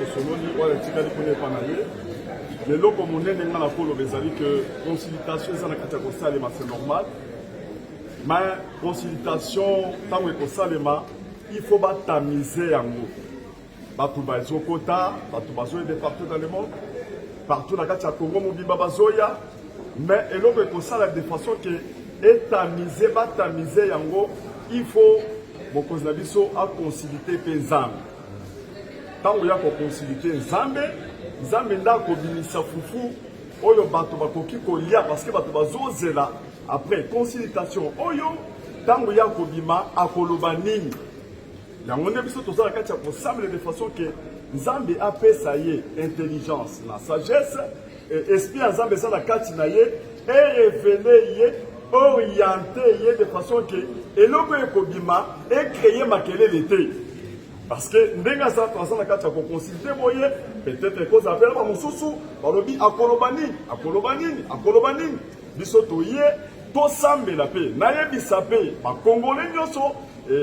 tosoloni oyo etikali kuna epa na ye leloko monene nga na koloba ezali ke consultation eza na kati ya kosalema c'est normal mais consultation ntango ekosalema il faut batamize yango bato bazokota bato bazoyede partout dans le monde partout na kati ya Congo mobimba bazoya mais eloko ekosala de façon ke etamize batamize yango il faut mokonzi na biso aconsilite mpe nzambe ntango ya koconsilite nzambe nde akobimisa fufu oyo bato bakoki kolia parceke bato bazozela après consultation oyo ntango ya kobima akoloba nini yango nde biso toza na kati ya kosambela de façon ke nzambe apesa ye intelligence na sagesse esprit ya nzambe eza na kati na ye erevele ye oriente ye de façon ke eloko ekobima ekreye makelele te parce que ndenge aza toaza na kati ya koconsulte boye peut-être ekozala mpe na bamosusu balobi akoloba nini biso toye tosambela mpe nayebisa mpe bakongole nyonso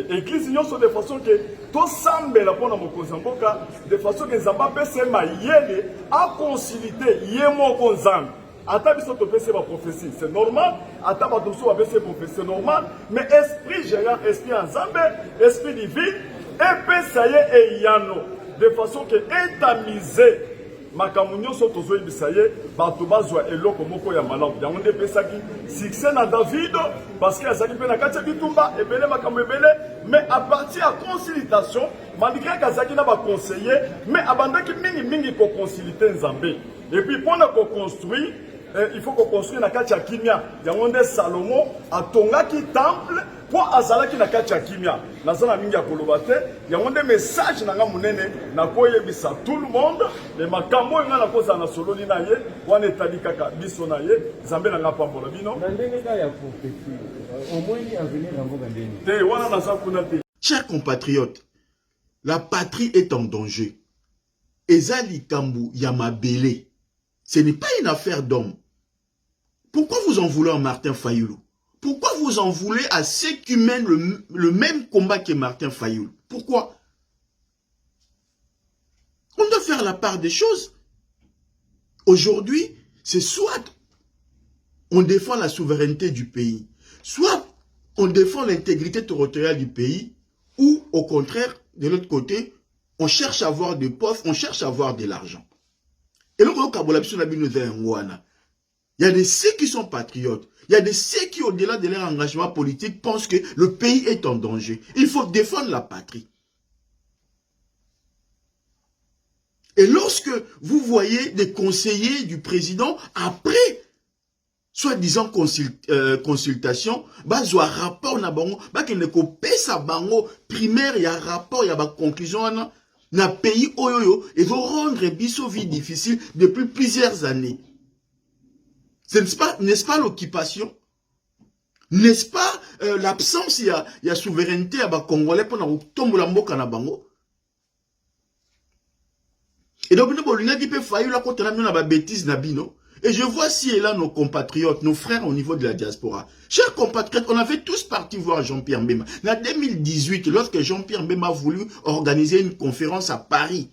église nyonso de façon ke tosambela mpona mokonzi ya mboka de façon ke nzambe apesa mayele aconsilite ye moko nzambe ata biso topesi baprophétie c'est normal ata bato mosusu bapesi prophétie c'est normal mais esprit géant esprit ya nzambe esprit divine epesa ye eyano de façon ke etamize makambo nyonso tozoyebisa ye bato bazwa eloko moko ya malamu yango nde epesaki succès na davido parce que azalaki mpe na kati ya bitumba ebele makambo ebele mais à partir ya consultation malgré kazalaki na baconseiller mais abandaki mingi koconsulite nzambe et puis mpona koconstruire il faut koconstruire na kati ya kimia yango nde salomo atongaki temple po azalaki na kati ya kimia naza na mingi ya koloba te yango nde message na nga monene nakoyebisa tout le monde le makambo oyo nga nakozala na sololi na ye wana etali kaka biso na ye nzambe na nga pambola bino te wana naza kuna te. Chers compatriotes, la patrie est en danger. Eza likambo ya mabele. Ce n'est pas une affaire d'homme. Pourquoi vous en voulez à Martin Fayulu? Pourquoi vous en voulez à ceux qui mènent le même combat que Martin Fayulu? Pourquoi? On doit faire la part des choses. Aujourd'hui, c'est soit on défend la souveraineté du pays, soit on défend l'intégrité territoriale du pays, ou au contraire, de l'autre côté, on cherche à avoir des postes, on cherche à avoir de l'argent. Et donc, il y a des ceux qui sont patriotes. Il y a des ceux qui, au-delà de leur engagement politique, pensent que le pays est en danger. Il faut défendre la patrie. Et lorsque vous voyez des conseillers du président, après, soi-disant consultation, bazwa rapport na bango, qu'il ne pesa bango primaire, il y a rapport, il y a conclusion na pays oyoyo, et vont rendre biso vie difficile depuis plusieurs années. N'est-ce pas l'occupation? N'est-ce pas l'absence, il y a souveraineté à Congolais pour nous tomber la mboka na bango? Et donc, nous avons dit que Fayulu a contre la bêtise nabino. Et je vois si et là nos compatriotes, nos frères au niveau de la diaspora. Chers compatriotes, on avait tous parti voir Jean-Pierre Mbemba. En 2018, lorsque Jean-Pierre Mbemba a voulu organiser une conférence à Paris.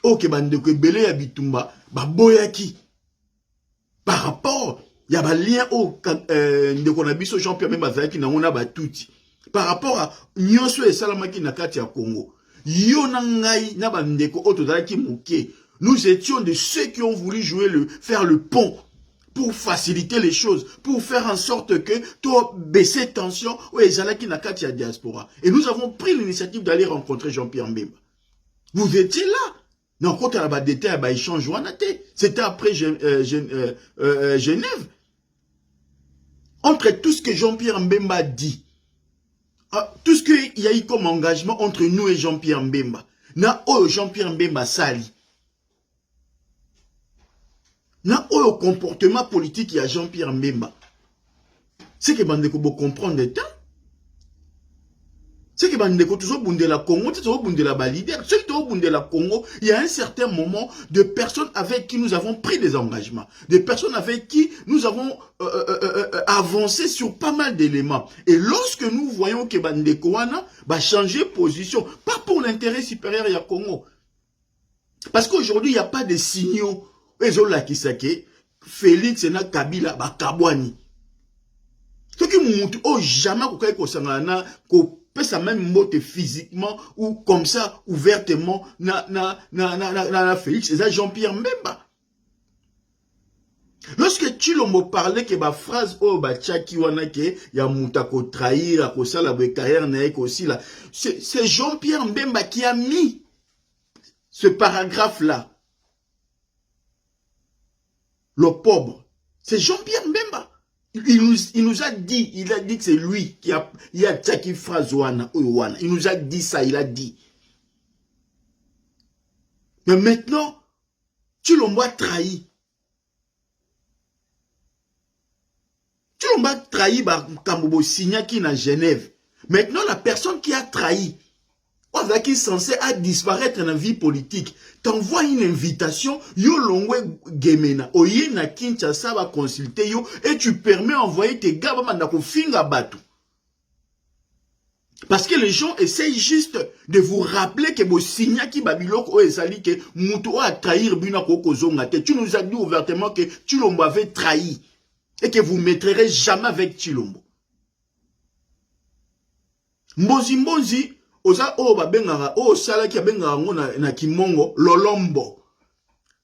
Ok, bandeko belé ya bitumba, boyaki. Par rapport, il y a un lien au Ndekonabiso Jean-Pierre Mbemba zaki na ona batuti. Par rapport à Nyonso et Salamaki na kati ya Congo. Yo na ngai na bandeko otozalaki moké. Nous étions de ceux qui ont voulu faire le pont pour faciliter les choses, pour faire en sorte que toi baisser tension ou ezalaki na kati ya diaspora. Et nous avons pris l'initiative d'aller rencontrer Jean-Pierre Mbemba. Vous étiez là. Non, quand on a des détails, échange c'était après Genève. Entre tout ce que Jean-Pierre Mbemba dit, tout ce qu'il y a eu comme engagement entre nous et Jean-Pierre Mbemba, na Jean-Pierre Mbemba sali. Na au comportement politique il y a Jean-Pierre Mbemba. C'est que bandeko bo comprendre le temps. C'est que bandeko toujours bunde la Congo, toujours bunde la leader. Ceux qui toujours bunde la Congo, il y a un certain moment de personnes avec qui nous avons pris des engagements, des personnes avec qui nous avons avancé sur pas mal d'éléments. Et lorsque nous voyons que bandeko wana va changer position, pas pour l'intérêt supérieur du Congo, Parce qu'aujourd'hui, il n'y a pas de signaux. Félix et Kabila, Kabwani. Ce qui montre, jamais qu'on peut ça même monter physiquement ou comme ça, ouvertement, na Félix, et ça Jean-Pierre Mbemba. Lorsque tu me parlais que ma phrase, tchaki wana ke, ya mouta ko trahir, ko ça la carrière naïque aussi là, c'est Jean-Pierre Mbemba qui a mis ce paragraphe-là. Le pauvre, c'est Jean-Pierre Mbemba. Il nous a dit que c'est lui qui a tchaki phrase wana. Il nous a dit ça, il a dit. Mais maintenant, tu l'as trahi. Tu l'as trahi par Kambobo Signaki dans Genève. Maintenant, la personne qui a trahi, qui est censé disparaître dans la vie politique, t'envoie une invitation, yo longwe gemena, oye na Kinshasa va consulter yo, et tu permets d'envoyer tes gars, finga batu. Parce que les gens essayent juste de vous rappeler que vos Signaki Babiloko ezali que Mouto a trahir bina koko zongate. Tu nous as dit ouvertement que Chilombo avait trahi. Et que vous ne mettrez jamais avec Chilombo. Mbozi, oza babengara, sala ki abengara na kimongo, lolombo.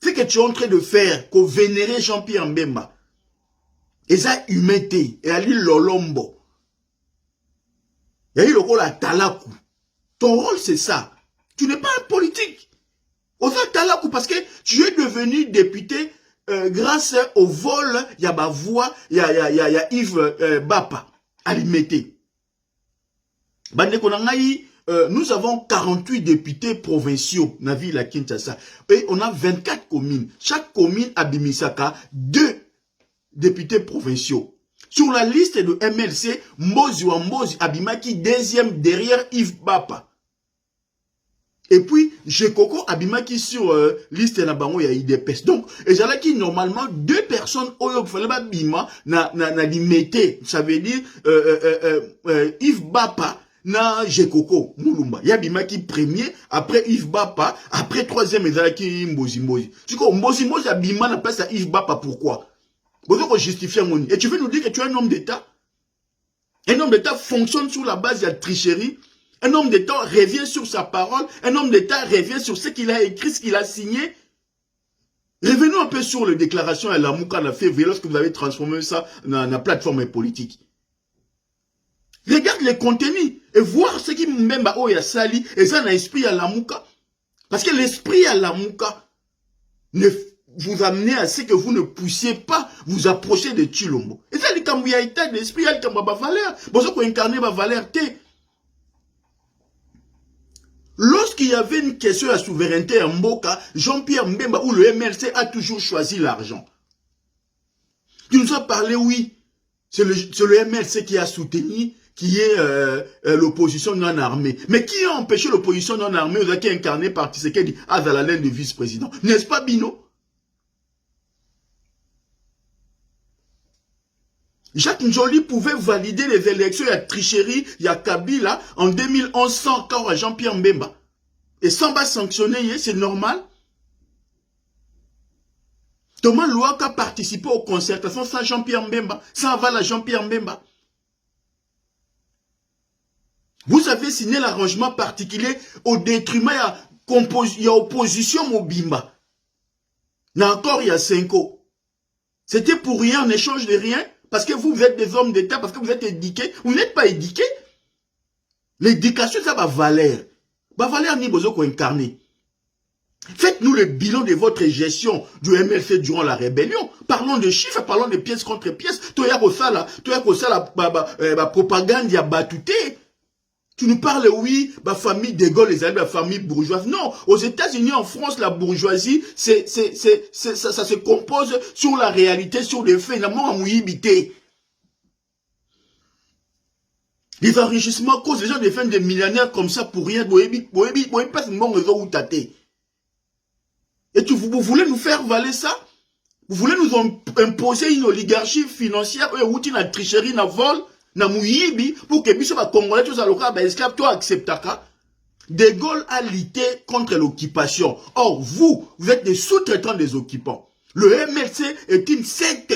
C'est que tu es en train de faire, qu'on vénérer Jean-Pierre Mbemba. Et ça, humete, et ali lolombo. Et il y a la talaku. Ton rôle, c'est ça. Tu n'es pas un politique. Oza talaku, parce que tu es devenu député grâce au vol, il y a ma voix, il y a Yves Bapa, Alimete. Nous avons 48 députés provinciaux dans la ville à Kinshasa. Et on a 24 communes. Chaque commune a Bimisaka 2 députés provinciaux. Sur la liste de MLC, Mbozi Abimaki, deuxième derrière Yves Bapa. Et puis, Jekoko Abimaki sur liste na bango ya IDPS. Donc, et j'allais qui normalement 2 personnes oyo fallait pas bima na limité. Ça veut dire Yves Bapa na Jekoko Mulumba. Ya Abimaki premier, après Yves Bapa, après troisième ezalaki Mbozi. Tu vois Mbozi Abima na place à Yves Bapa pourquoi? Vous devez justifier mon. Et tu veux nous dire que tu es un homme d'État? Un homme d'État fonctionne sur la base de la tricherie. Un homme d'État revient sur sa parole. Un homme d'État revient sur ce qu'il a écrit, ce qu'il a signé. Revenons un peu sur les déclarations à la Mouka en février lorsque vous avez transformé ça dans la plateforme politique. Regarde les contenus et voir ce qui même a sali et ça n'a esprit à la Mouka. Parce que l'esprit à la Mouka ne vous amenez à ce que vous ne puissiez pas vous approcher de Chilombo. Et ça dit quand il y a état d'esprit, il y a valeur. Bon, ça qu'on incarne ma valeur T. Lorsqu'il y avait une question de la souveraineté en Mboka, Jean-Pierre Mbemba ou le MLC a toujours choisi l'argent. Tu nous as parlé, oui, c'est le MLC qui a soutenu, qui est l'opposition non armée. Mais qui a empêché l'opposition non armée, qui est incarnée par Tshisekedi à la laine de vice-président? N'est-ce pas, Bino? Jacques Njoli pouvait valider les élections, il y a tricherie, il y a Kabila, en 2011, sans encore Jean-Pierre Mbemba. Et sans pas sanctionner, c'est normal. Thomas Louaka a participé aux concertations sans Jean-Pierre Mbemba, sans aval à Jean-Pierre Mbemba. Vous avez signé l'arrangement particulier au détriment, il y a opposition au Bimba. Encore il y a 5 ans. C'était pour rien, en échange de rien. Parce que vous êtes des hommes d'État, parce que vous êtes éduqués. Vous n'êtes pas éduqués. L'éducation, ça va valer. Va valer ni besoin qu'on incarne. Faites-nous le bilan de votre gestion du MLC durant la rébellion. Parlons de chiffres, parlons de pièce contre pièce. Toi, la propagande, il y a battuté. Tu nous parles, oui, la famille de Gaulle, les amis, la famille bourgeoise. Non, aux États-Unis, en France, la bourgeoisie, ça se compose sur la réalité, sur les faits, finalement, en mouillibité. Les enrichissements causent les gens deviennent des millionnaires comme ça pour rien. Et vous voulez nous faire valer ça? Vous voulez nous imposer une oligarchie financière, une tricherie, une vol? Na muyibi pour que biso ba congolais tous aloka ba esclave toi acceptaka. De Gaulle a lutté contre l'occupation. Or, vous êtes des sous-traitants des occupants. Le MLC est une secte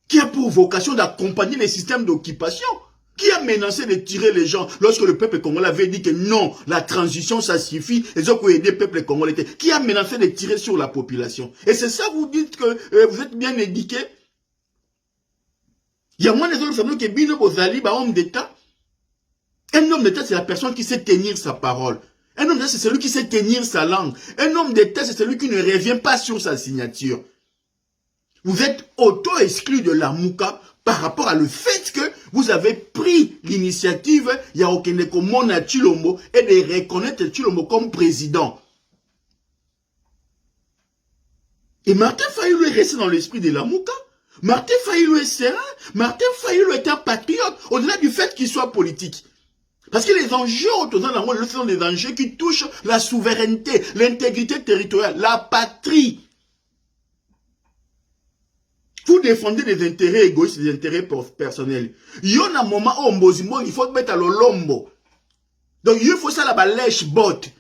qui a pour vocation d'accompagner les systèmes d'occupation, qui a menacé de tirer les gens lorsque le peuple congolais avait dit que non, la transition ça suffit, les autres ont aidé le peuple congolais, qui a menacé de tirer sur la population. Et c'est ça, vous dites que vous êtes bien éduqués. Il y a moins des autres familles qui bino bozali, homme d'État. Un homme d'État, c'est la personne qui sait tenir sa parole. Un homme d'État, c'est celui qui sait tenir sa langue. Un homme d'État, c'est celui qui ne revient pas sur sa signature. Vous êtes auto-exclu de la Mouka par rapport à le fait que vous avez pris l'initiative Yaokeneko Mona Chilombo et de reconnaître Chilombo comme président. Et Martin Fayulu est resté dans l'esprit de la Mouka. Martin Fayulu est serein. Martin Fayulu est un patriote, au-delà du fait qu'il soit politique. Parce que les enjeux autour de la Mouka sont des enjeux qui touchent la souveraineté, l'intégrité territoriale, la patrie. Vous défendez des intérêts égoïstes, des intérêts personnels. Il y a un moment où il faut mettre à l'olombo. Donc il faut ça la lèche botte.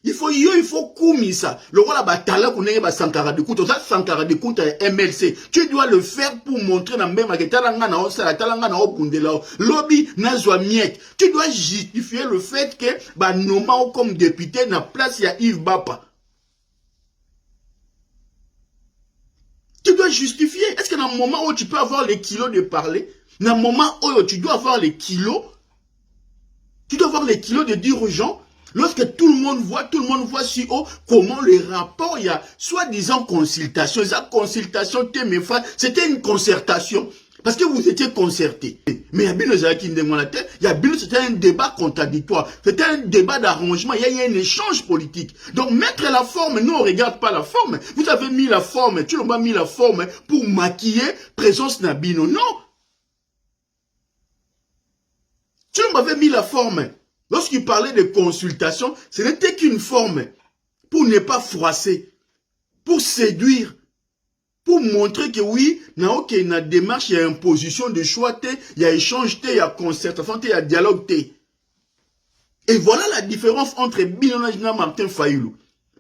Il faut koumisa. Le roi la bataille qu'on est Sankara de Kouta, ça Sankara de Kouta MLC. Tu dois le faire pour montrer dans même que talanga na osala talanga na obundela. Lobby nazwa miette. Tu dois justifier le fait que ba noma comme député na place ya Yves Bapa. Tu dois justifier. Est-ce que dans le moment où tu peux avoir les kilos de parler, dans le moment où tu dois avoir les kilos, tu dois avoir les kilos de dire aux gens, lorsque tout le monde voit si haut comment les rapports, il y a soi-disant consultation. Cette consultation, c'était une concertation. Parce que vous étiez concertés. Mais c'était un débat contradictoire. C'était un débat d'arrangement. Il y a eu un échange politique. Donc, mettre la forme, nous, on ne regarde pas la forme. Vous avez mis la forme, tu n'as pas mis la forme pour maquiller présence Nabino. Non. Tu m'avais mis la forme. Lorsqu'il parlait de consultation, ce n'était qu'une forme pour ne pas froisser, pour séduire, pour montrer que oui, il y a une démarche, il y a imposition de choix, il y a échange, il y a concertation, il y a dialogue. Et voilà la différence entre Binona et Martin Fayulu.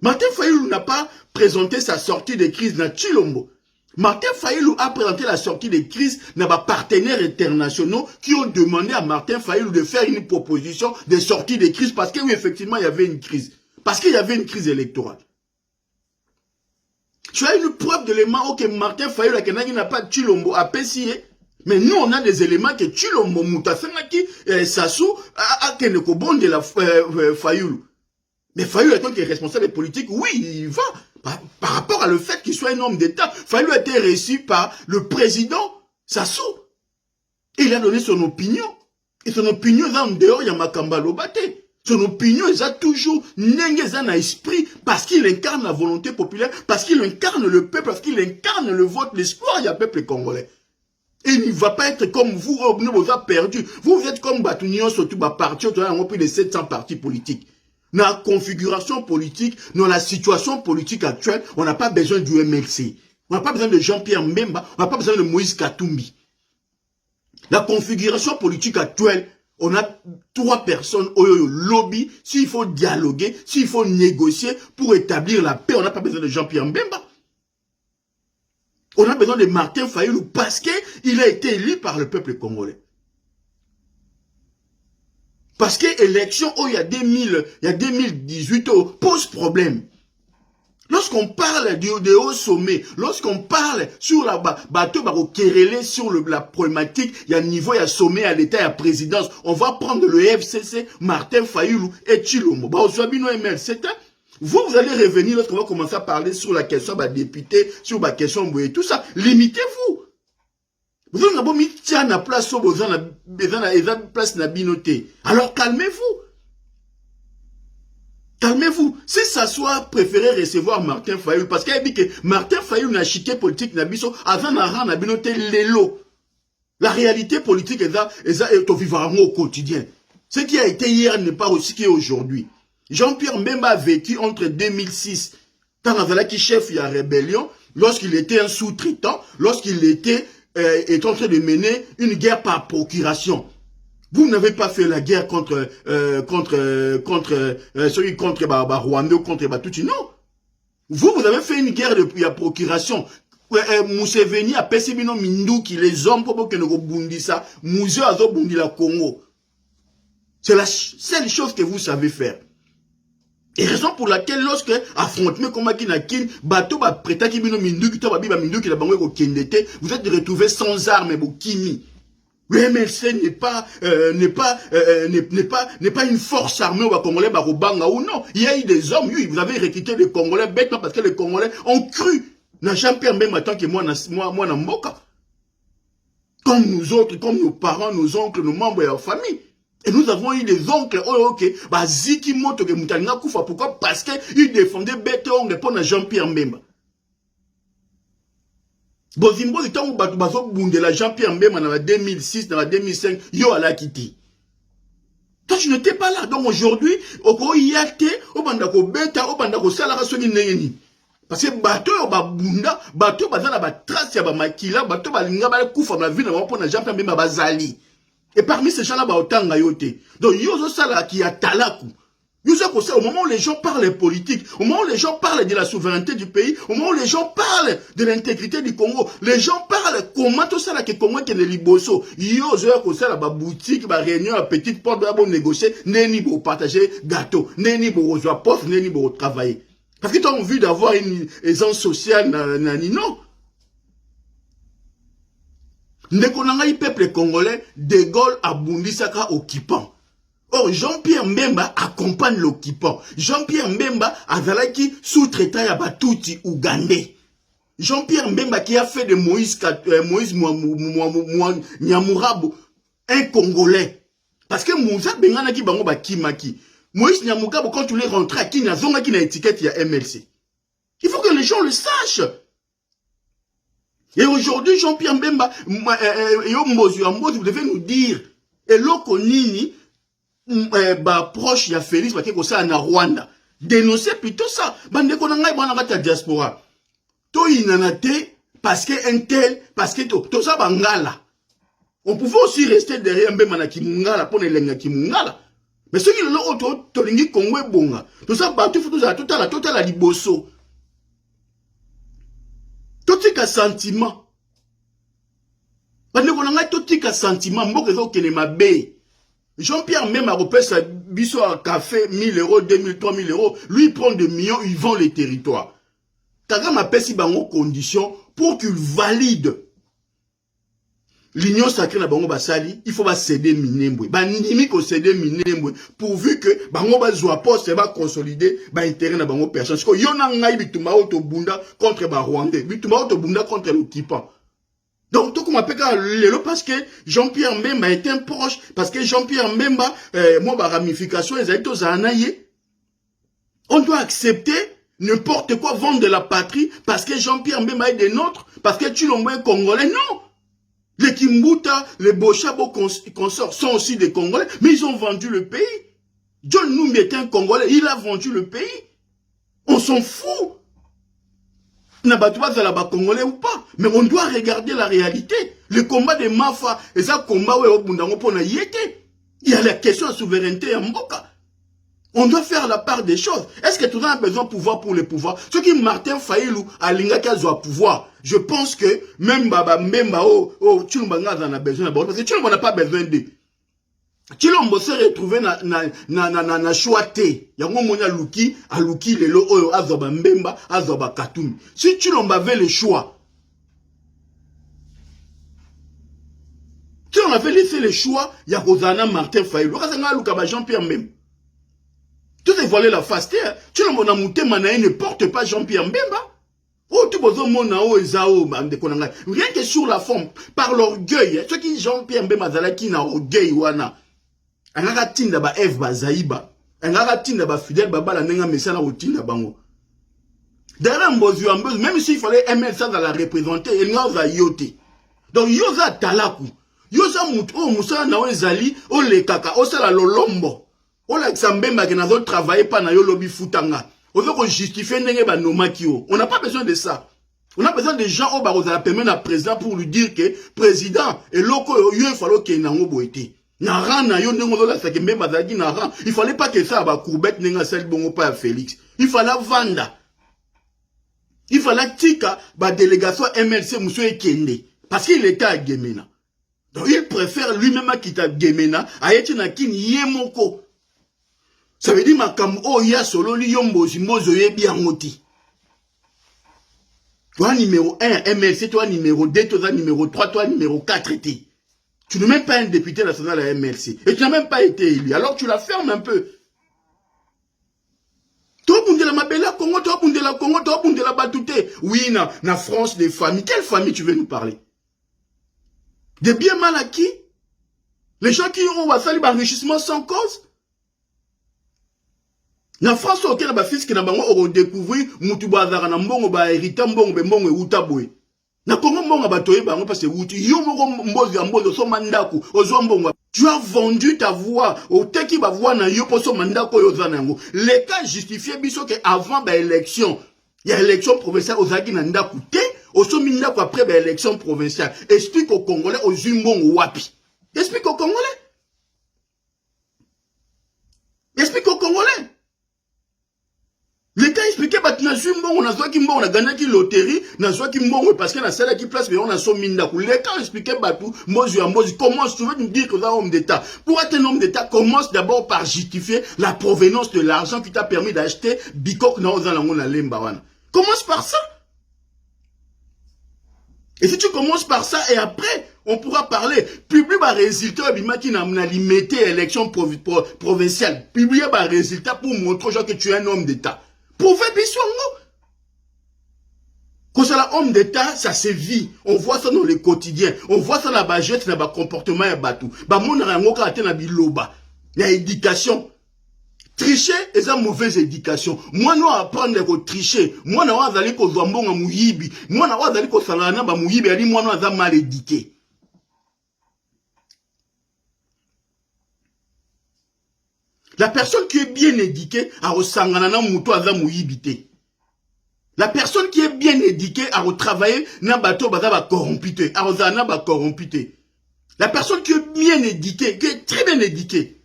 Martin Fayulu n'a pas présenté sa sortie de crise dans Chilombo. Martin Fayulu a présenté la sortie de crise dans les partenaires internationaux qui ont demandé à Martin Fayulu de faire une proposition de sortie de crise parce que oui, effectivement, il y avait une crise. Parce qu'il y avait une crise électorale. Tu as une preuve d'élément que Martin Fayulu n'a pas de Chilombo à PCA. Mais nous, on a des éléments que Chilombo Moutasenaki, Sassou, a Kenekobon de la Fayulu. Mais Fayulu est tant qu'il est responsable politique, oui, il va. Par rapport à le fait qu'il soit un homme d'État, Fayulu a été reçu par le président Sassou. Et il a donné son opinion. Et son opinion, là, en dehors, il y a Makamba Lobate. Son opinion, il a toujours un esprit parce qu'il incarne la volonté populaire, parce qu'il incarne le peuple, parce qu'il incarne le vote, l'espoir, il y a peuple congolais. Et il ne va pas être comme vous, vous avez perdu. Vous êtes comme Batunion, surtout, parti, on a plus de 700 partis politiques. Dans la configuration politique, dans la situation politique actuelle, on n'a pas besoin du MLC. On n'a pas besoin de Jean-Pierre Mbemba, on n'a pas besoin de Moïse Katumbi. La configuration politique actuelle, on a 3 personnes au lobby. S'il faut dialoguer, s'il faut négocier pour établir la paix, on n'a pas besoin de Jean-Pierre Mbemba. On a besoin de Martin Fayulu parce qu'il a été élu par le peuple congolais. Parce que l'élection, il y a 2018, pose problème. Lorsqu'on parle de haut sommet, lorsqu'on parle sur la bateau, sur la problématique, il y a niveau, il y a sommet à l'État, il y a présidence, on va prendre le FCC, Martin Fayulu et Chilombo. Vous allez revenir lorsqu'on va commencer à parler sur la question député, sur la question et tout ça. Limitez-vous. Vous avez mis la place sur la place na binoté. Alors calmez-vous. Calmez-vous. Si ça soit préféré recevoir Martin Fayulu, parce qu'il a dit que Martin Fayulu n'a chiqué politique na biso, avant na binoté l'élo. La réalité politique est au vivant au quotidien. Ce qui a été hier n'est pas aussi qu'aujourd'hui. Jean-Pierre Mbemba a vécu entre 2006, quand il chef de la rébellion, lorsqu'il était un sous-traitant, lorsqu'il était en train de mener une guerre par procuration. Vous n'avez pas fait la guerre contre celui contre Rwanda ou contre Batuti. Non. Vous avez fait une guerre depuis la procuration. Museveni a pessimino Minduki, les hommes pour que nous bundisa, Museo a bundi la Congo. C'est la seule chose que vous savez faire. Et raison pour laquelle, lorsque affrontement comme Akinakin, bateau ba prêta qui bino Minduki, ta babi ba Minduki la bango kendete, vous êtes retrouvés sans armes et bokini. Le MLC n'est pas une force armée ou Congolais barobanga ou non. Il y a eu des hommes, oui, vous avez recruté les Congolais bêtement parce que les Congolais ont cru. N'a jamais même attend que moi na mboka. Comme nous autres, comme nos parents, nos oncles, nos membres et leur famille. Et nous avons eu des oncles, oh ok, bah Ziki Moto que Moutalina Koufa, pourquoi? Parce qu'ils défendaient bête ongle pour Jean-Pierre Mbemba. Bozimbo, le temps où Bazo Bundela Jean-Pierre Mbemba dans la 2006, dans la 2005, yo a la quitté. Toi, tu n'étais pas là. Donc aujourd'hui, au yate, au bandako beta, au bandako salara soni neyeni. Parce que bateau ba bunda, bateau ba na ba trace ya ba makila, bateau ba linga ba kufa na vie na pour na Jean-Pierre Mbemba bazali. Et parmi ces gens-là, ba otanga yote. Donc yozo sala qui a talaku. Au moment où les gens parlent politique, au moment où les gens parlent de la souveraineté du pays, au moment où les gens parlent de l'intégrité du Congo, les gens parlent comment tout ça là que Congo qui est liboso. Yo zo ko ça là ba boutique, ba réunion à petite porte ba bon négocier, neni bo partager gâteau, neni bo rejoindre poste, neni bo travailler. Parce que tu as envie d'avoir une aisance sociale nani non. Ndekonanga peuple congolais, De Gaulle a bundisaka occupant. Or, Jean-Pierre Mbemba accompagne l'occupant. Jean-Pierre Mbemba a zalaki sous-traitant ya Batuti Ougandais. Jean-Pierre Mbemba qui a fait de Moïse Nyamurabu un Congolais. Parce que Moussa Bengana ki bango ba kimaki. Moïse Nyamurabu quand tu les rentres à Kina, zonga qui na étiquette ya MLC. Il faut que les gens le sachent. Et aujourd'hui, Jean-Pierre Mbemba, vous devez nous dire, et l'Okonini, proche ya Félix bakeko ça na Rwanda dénoncer plutôt ça bande ko ngai bana kata diaspora to inanate parce que un tel parce que to ça bangala on pouvait aussi rester derrière Mbemba na kimungala pour elenga kimungala mais ce qui le auto to lingi Congo bonga to ça batu futu za total la liboso to tika sentiment bande ko ngai to tika sentiment mboka zo kene mabe. Jean-Pierre même a repéré sa biso à café, 1000 euros, 2000, 3000 euros. Lui, il prend des millions, il vend les territoires. Kagame appelle si bango conditions pour qu'il valide l'union sacrée na bango basali, il faut ba céder minembwe. Ba nimi ko céder minembwe pourvu que bango ba zoa poste ba consolider ba intérêt na bango personne. Parce que yona ngai bitumba auto bunda contre ba Rwandais, bitumba auto bunda contre l'occupant. Donc, tout comme appelle Lelo parce que Jean-Pierre Mbemba est un proche, parce que Jean-Pierre Mbemba, moi, ma ramification, les aitos à Anaye. On doit accepter n'importe quoi, vendre de la patrie, parce que Jean-Pierre Mbemba est des nôtres, parce que tu l'envoies un Congolais, non. Les Kimbuta, les Bochabo consorts sont aussi des Congolais, mais ils ont vendu le pays. John Numbi est un Congolais, il a vendu le pays. On s'en fout. Congolais ou pas, mais on doit regarder la réalité. Le combat des Mafa, et ça combat il y a la question de souveraineté en Mboka. On doit faire la part des choses. Est-ce que tout le monde a besoin de pouvoir pour le pouvoir? Ce qui Martin Fayilou a l'ingaka doit pouvoir. Je pense que même Baba Mbemba Tchulmbanga en a besoin d'abord parce que Tchulmbanga n'a pas besoin de. Tchilombo se retrouvé na choité. Yango monia luki, a luki lelo oyo azoba Mbemba, azoba Katumi. Si Tchilombo avait le choix, si on avait laissé le choix, il y a Rosana Martin Fayilou. Rosana Lukaba Jean-Pierre même. Tout est voilé la face terre. Tchilombo na mouté manaï ne porte pas Jean-Pierre Mbemba. Oh, tu besoin monao ezao rien que sur la forme, par l'orgueil. Ceux qui Jean-Pierre Mbemba zalaki na orgueil wana. Angaka tinda ba F bazaïba. Angaka tinda ba fidèle babala nenga mesana otinda bango. Derrière Mbozu Ambozu, même s'il fallait ML ça dans la représenter, il n'y a yote. Donc yoza talaku. Yoza mutu o musa na ezali o le kaka o sala lolombo. O la Mbemba qui n'a pas travaillé pas na yo lobby futanga. On veut justifier ndenge ba nomaki o. On n'a pas besoin de ça. On a besoin de gens au barreau de la permettre à président pour lui dire que président et loko yo il faut que nango boité. Na ran na yo ndenge ozola sake mbe bazalaki na ran. Il fallait pas que ça ba courbette nenga sel bongo pa Félix. Il fallait vanda. Il fallait tika ba délégation MLC Mousso Ekende parce qu'il était à Gemena. Donc il préfère lui-même à quitter Gemena à être na kin yemoko. Ça veut dire makam o ya solo li yombozi mozo yebi angoti. Toi numéro 1 MLC, toi numéro 2, toi numéro 3, toi numéro 4 était. Tu n'es même pas un député national à MLC. Et tu n'as même pas été élu. Alors tu la fermes un peu. Toi, de la Mabela Congo, toi, de la Congo, toi, de la Batouté. Oui, na France des familles. Quelle famille tu veux nous parler? Des biens mal acquis? Les gens qui ont fallu l'enrichissement sans cause? Na France, auquel la fils qui n'a pas redécouvert, Moutouba na mbongo ba hérita mbongo be mbongo e utabwe. Na Congo mbongo batoye bango parce que wuti yo moko mbozi ambozo so mandaku ozo mbongo. Tu as vendu ta voix au teki ba voix na yo poso mandako yo zanango. L'État justifié biso que avant ba élection, il y a élection provinciale aux agi na ndaku te, oso mindako après ba élection provinciale. Explique aux Congolais aux mbongo wapi. Explique aux Congolais. Explique aux Congolais. L'État expliquait que na zumbongo na zwa kimbongo na gagné ki loterie na zwa kimbongo parce que na sala qui place mais on a son mindaku. L'État expliquait batu mozu ya mozu. Commence, tu veux nous dire que tu es un homme d'État. Pour être un homme d'État, commence d'abord par justifier la provenance de l'argent qui t'a permis d'acheter Bikok na ozalango na lemba wana. Commence par ça. Et si tu commences par ça et après on pourra parler. Publier les résultats qui n'a limité l'élection provinciale. Publier les résultats pour montrer aux gens que tu es un homme d'État. Prouvez bisongo. Quand c'est l'homme d'État, ça se vit. On voit ça dans le quotidien. On voit ça dans la bagette, dans le comportement et batou. Bah mon rango kate na biloba. La éducation. Tricher est une mauvaise éducation. Moi non apprendre à tricher. Moi non azali ko zwambonga muyibi. Moi non azali ko salana ba muyibi ali moi non azali mal éduqué. La personne qui est bien éduquée a resangana muto aza muyibité. La personne qui est bien éduquée a retravaillé na bato baza ba corrompité, a rozana ba corrompité. La personne qui est bien éduquée, qui est très bien éduquée.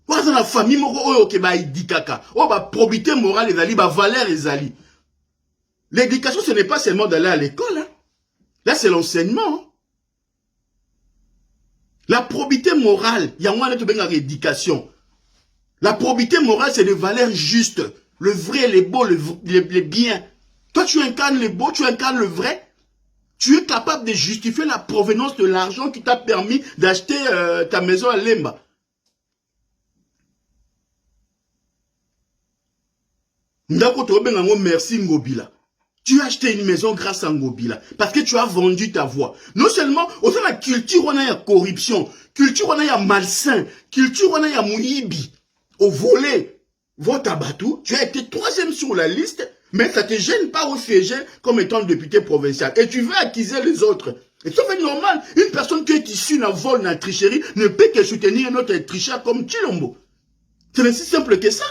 Dans la famille moko oyo ke ba édikaka, o ba probité morale ezali, ba valeur ezali. L'éducation ce n'est pas seulement d'aller à l'école hein. Là c'est l'enseignement. Hein. La probité morale, il y a moins de éducation. La probité morale, c'est les valeurs justes. Le vrai, les beaux, les biens. Toi, tu incarnes les beaux, tu incarnes le vrai. Tu es capable de justifier la provenance de l'argent qui t'a permis d'acheter ta maison à Lemba. Merci Ngobila. Tu as acheté une maison grâce à Ngobila. Parce que tu as vendu ta voix. Non seulement, au sein de la culture, on a corruption. Culture, on a malsain. Culture, on a mouyibi. Au volet, vote à Batou, tu as été 3e sur la liste, mais ça ne te gêne pas au siéger comme étant député provincial. Et tu veux accuser les autres. Et ça fait normal. Une personne qui est issue d'un vol, d'une tricherie, ne peut que soutenir un autre tricheur comme Chilombo. C'est aussi simple que ça.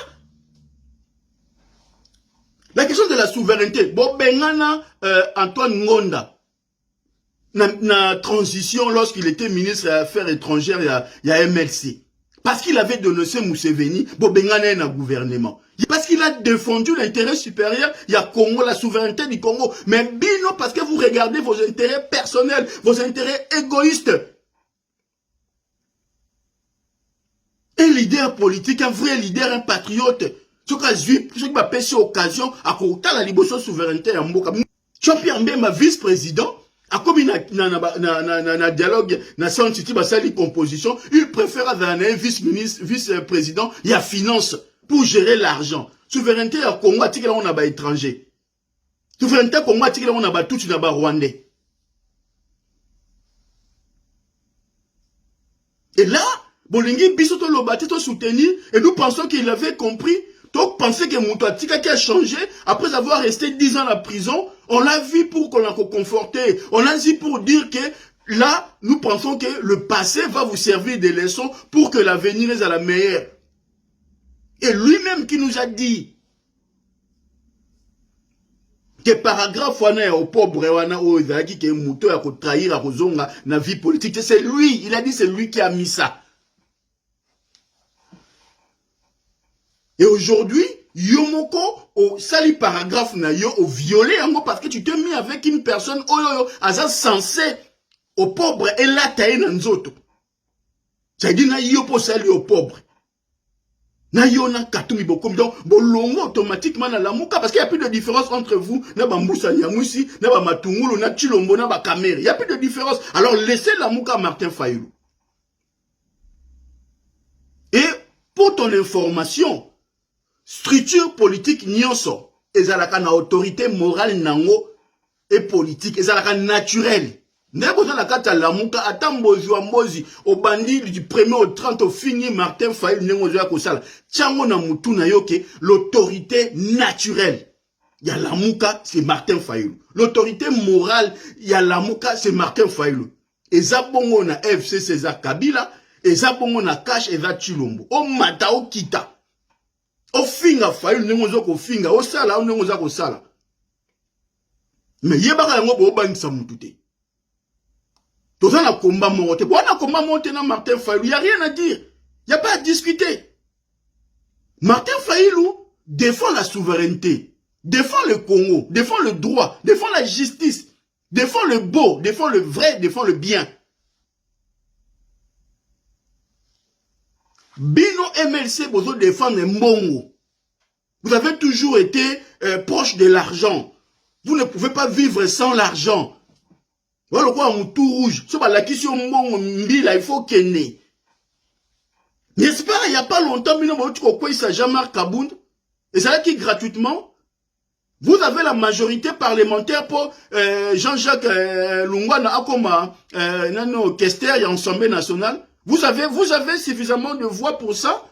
La question de la souveraineté. Bon, Bengana, Antoine Ngonda, na transition, lorsqu'il était ministre des Affaires étrangères, il y a MLC. Parce qu'il avait dénoncé Museveni, Bengana na gouvernement. Parce qu'il a défendu l'intérêt supérieur, il y a Congo, la souveraineté du Congo. Mais Bino, parce que vous regardez vos intérêts personnels, vos intérêts égoïstes. Un leader politique, un vrai leader, un patriote. Ce qui m'a pêché occasion, à côté de la liboso souveraineté en Mboka. Jean-Pierre Mbemba, vice-président, a comme na dialogue, na Sound City, basali composition, il préfère avoir un vice-président, il y a finance pour gérer l'argent. Souveraineté à Congo, à Tigre, on a ba étranger. Souveraineté à Congo, à Tigre, on a ba tout, on a ba rwandais. Et là, Bolingi, Bissoto Lobate, soutenir, et nous pensons qu'il avait compris. Donc, pensez que Moutouatika qui a changé, après avoir resté 10 ans à la prison, on l'a vu pour qu'on l'a conforté. On l'a dit pour dire que là, nous pensons que le passé va vous servir de leçons pour que l'avenir est à la meilleure. Et lui-même qui nous a dit que paragraphe au pauvre qui est Moutou à trahir à Rozonga, na vie politique, c'est lui, il a dit c'est lui qui a mis ça. Et aujourd'hui, yo moko au sali paragraphe na yo au violé yango parce que tu t'es mis avec une personne oyo aza censé au pauvre et la taille na nzoto. Ça dit na yo po sali au pauvre. Na yo na katumi bokom donc bolongo automatiquement na lamuka parce qu'il y a plus de différence entre vous na bambousa nyamusi na ba matungulu na chilombo na ba kamere. Il y a plus de différence. Alors laissez lamuka Martin Fayulu. Et pour ton information, structure politique nyonso ezalaka na autorité morale nango et politique ezalaka naturelle. N'est pas dans la carte à lamuka atambozi wa mbozi au bandit du 1er au 30 au fini Martin Fayulu nengozo ya kosala tiango na mutu na yoke l'autorité naturelle ya lamuka c'est Martin Fayulu, l'autorité morale ya lamuka c'est Martin Fayulu. Eza bongo na FCC eza Kabila, eza bongo na Cash eza Chilombo o mata o kita o finga Fayulu nengozo ko finga o sala o nengozo ko sala mais yebaka yango bo bangisa mutu te. Tout ça, on a combat monté. On a combat monté dans Martin Fayulu. Il n'y a rien à dire. Il n'y a pas à discuter. Martin Fayulu défend la souveraineté, défend le Congo, défend le droit, défend la justice, défend le beau, défend le vrai, défend le bien. Bino MLC, vous défendre Mbongo. Vous avez toujours été proche de l'argent. Vous ne pouvez pas vivre sans l'argent. Voilà quoi, un tout rouge. C'est pas la question il faut qu'il n'ait. N'est-ce pas, il n'y a pas longtemps, il s'agit Jean-Marc Kabound. Et c'est là qui gratuitement, vous avez la majorité parlementaire pour Jean-Jacques Lungwana Akoma, Kester et Ensemble national. Vous avez suffisamment de voix pour ça.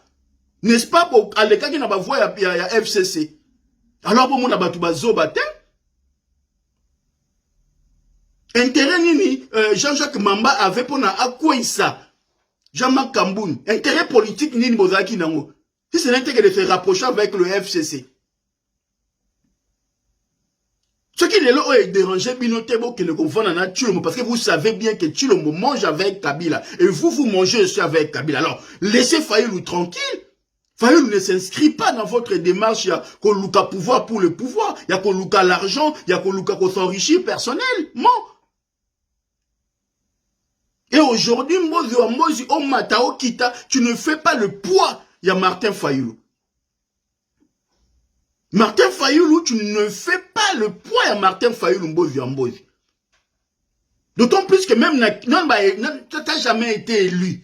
N'est-ce pas, pour à l'écart qui n'a pas voix, il y a FCC. Alors, pour moi, il y a Zobate. Intérêt nini Jean-Jacques Mamba avait pour na Akwisa Jean-Marc Kamboun. Intérêt politique nini bozaki nango. Si c'est l'intérêt de se rapprocher avec le FCC. Ce qui est là est dérangé Binotebo qui ne confondent à Chilombo parce que vous savez bien que Chilombo mange avec Kabila et vous mangez aussi avec Kabila. Alors laissez Fayulu tranquille. Fayulu ne s'inscrit pas dans votre démarche. Il y a qu'on louka pouvoir pour le pouvoir. Il y a qu'on louka l'argent. Il y a qu'on louka qu'on s'enrichit personnellement. Et aujourd'hui, Mozi, Matao Kita, tu ne fais pas le poids. Il y a Martin Fayulu. Martin Fayulu, tu ne fais pas le poids. Il y a Martin Fayulu, Mbozi. D'autant plus que même, tu n'as jamais été élu.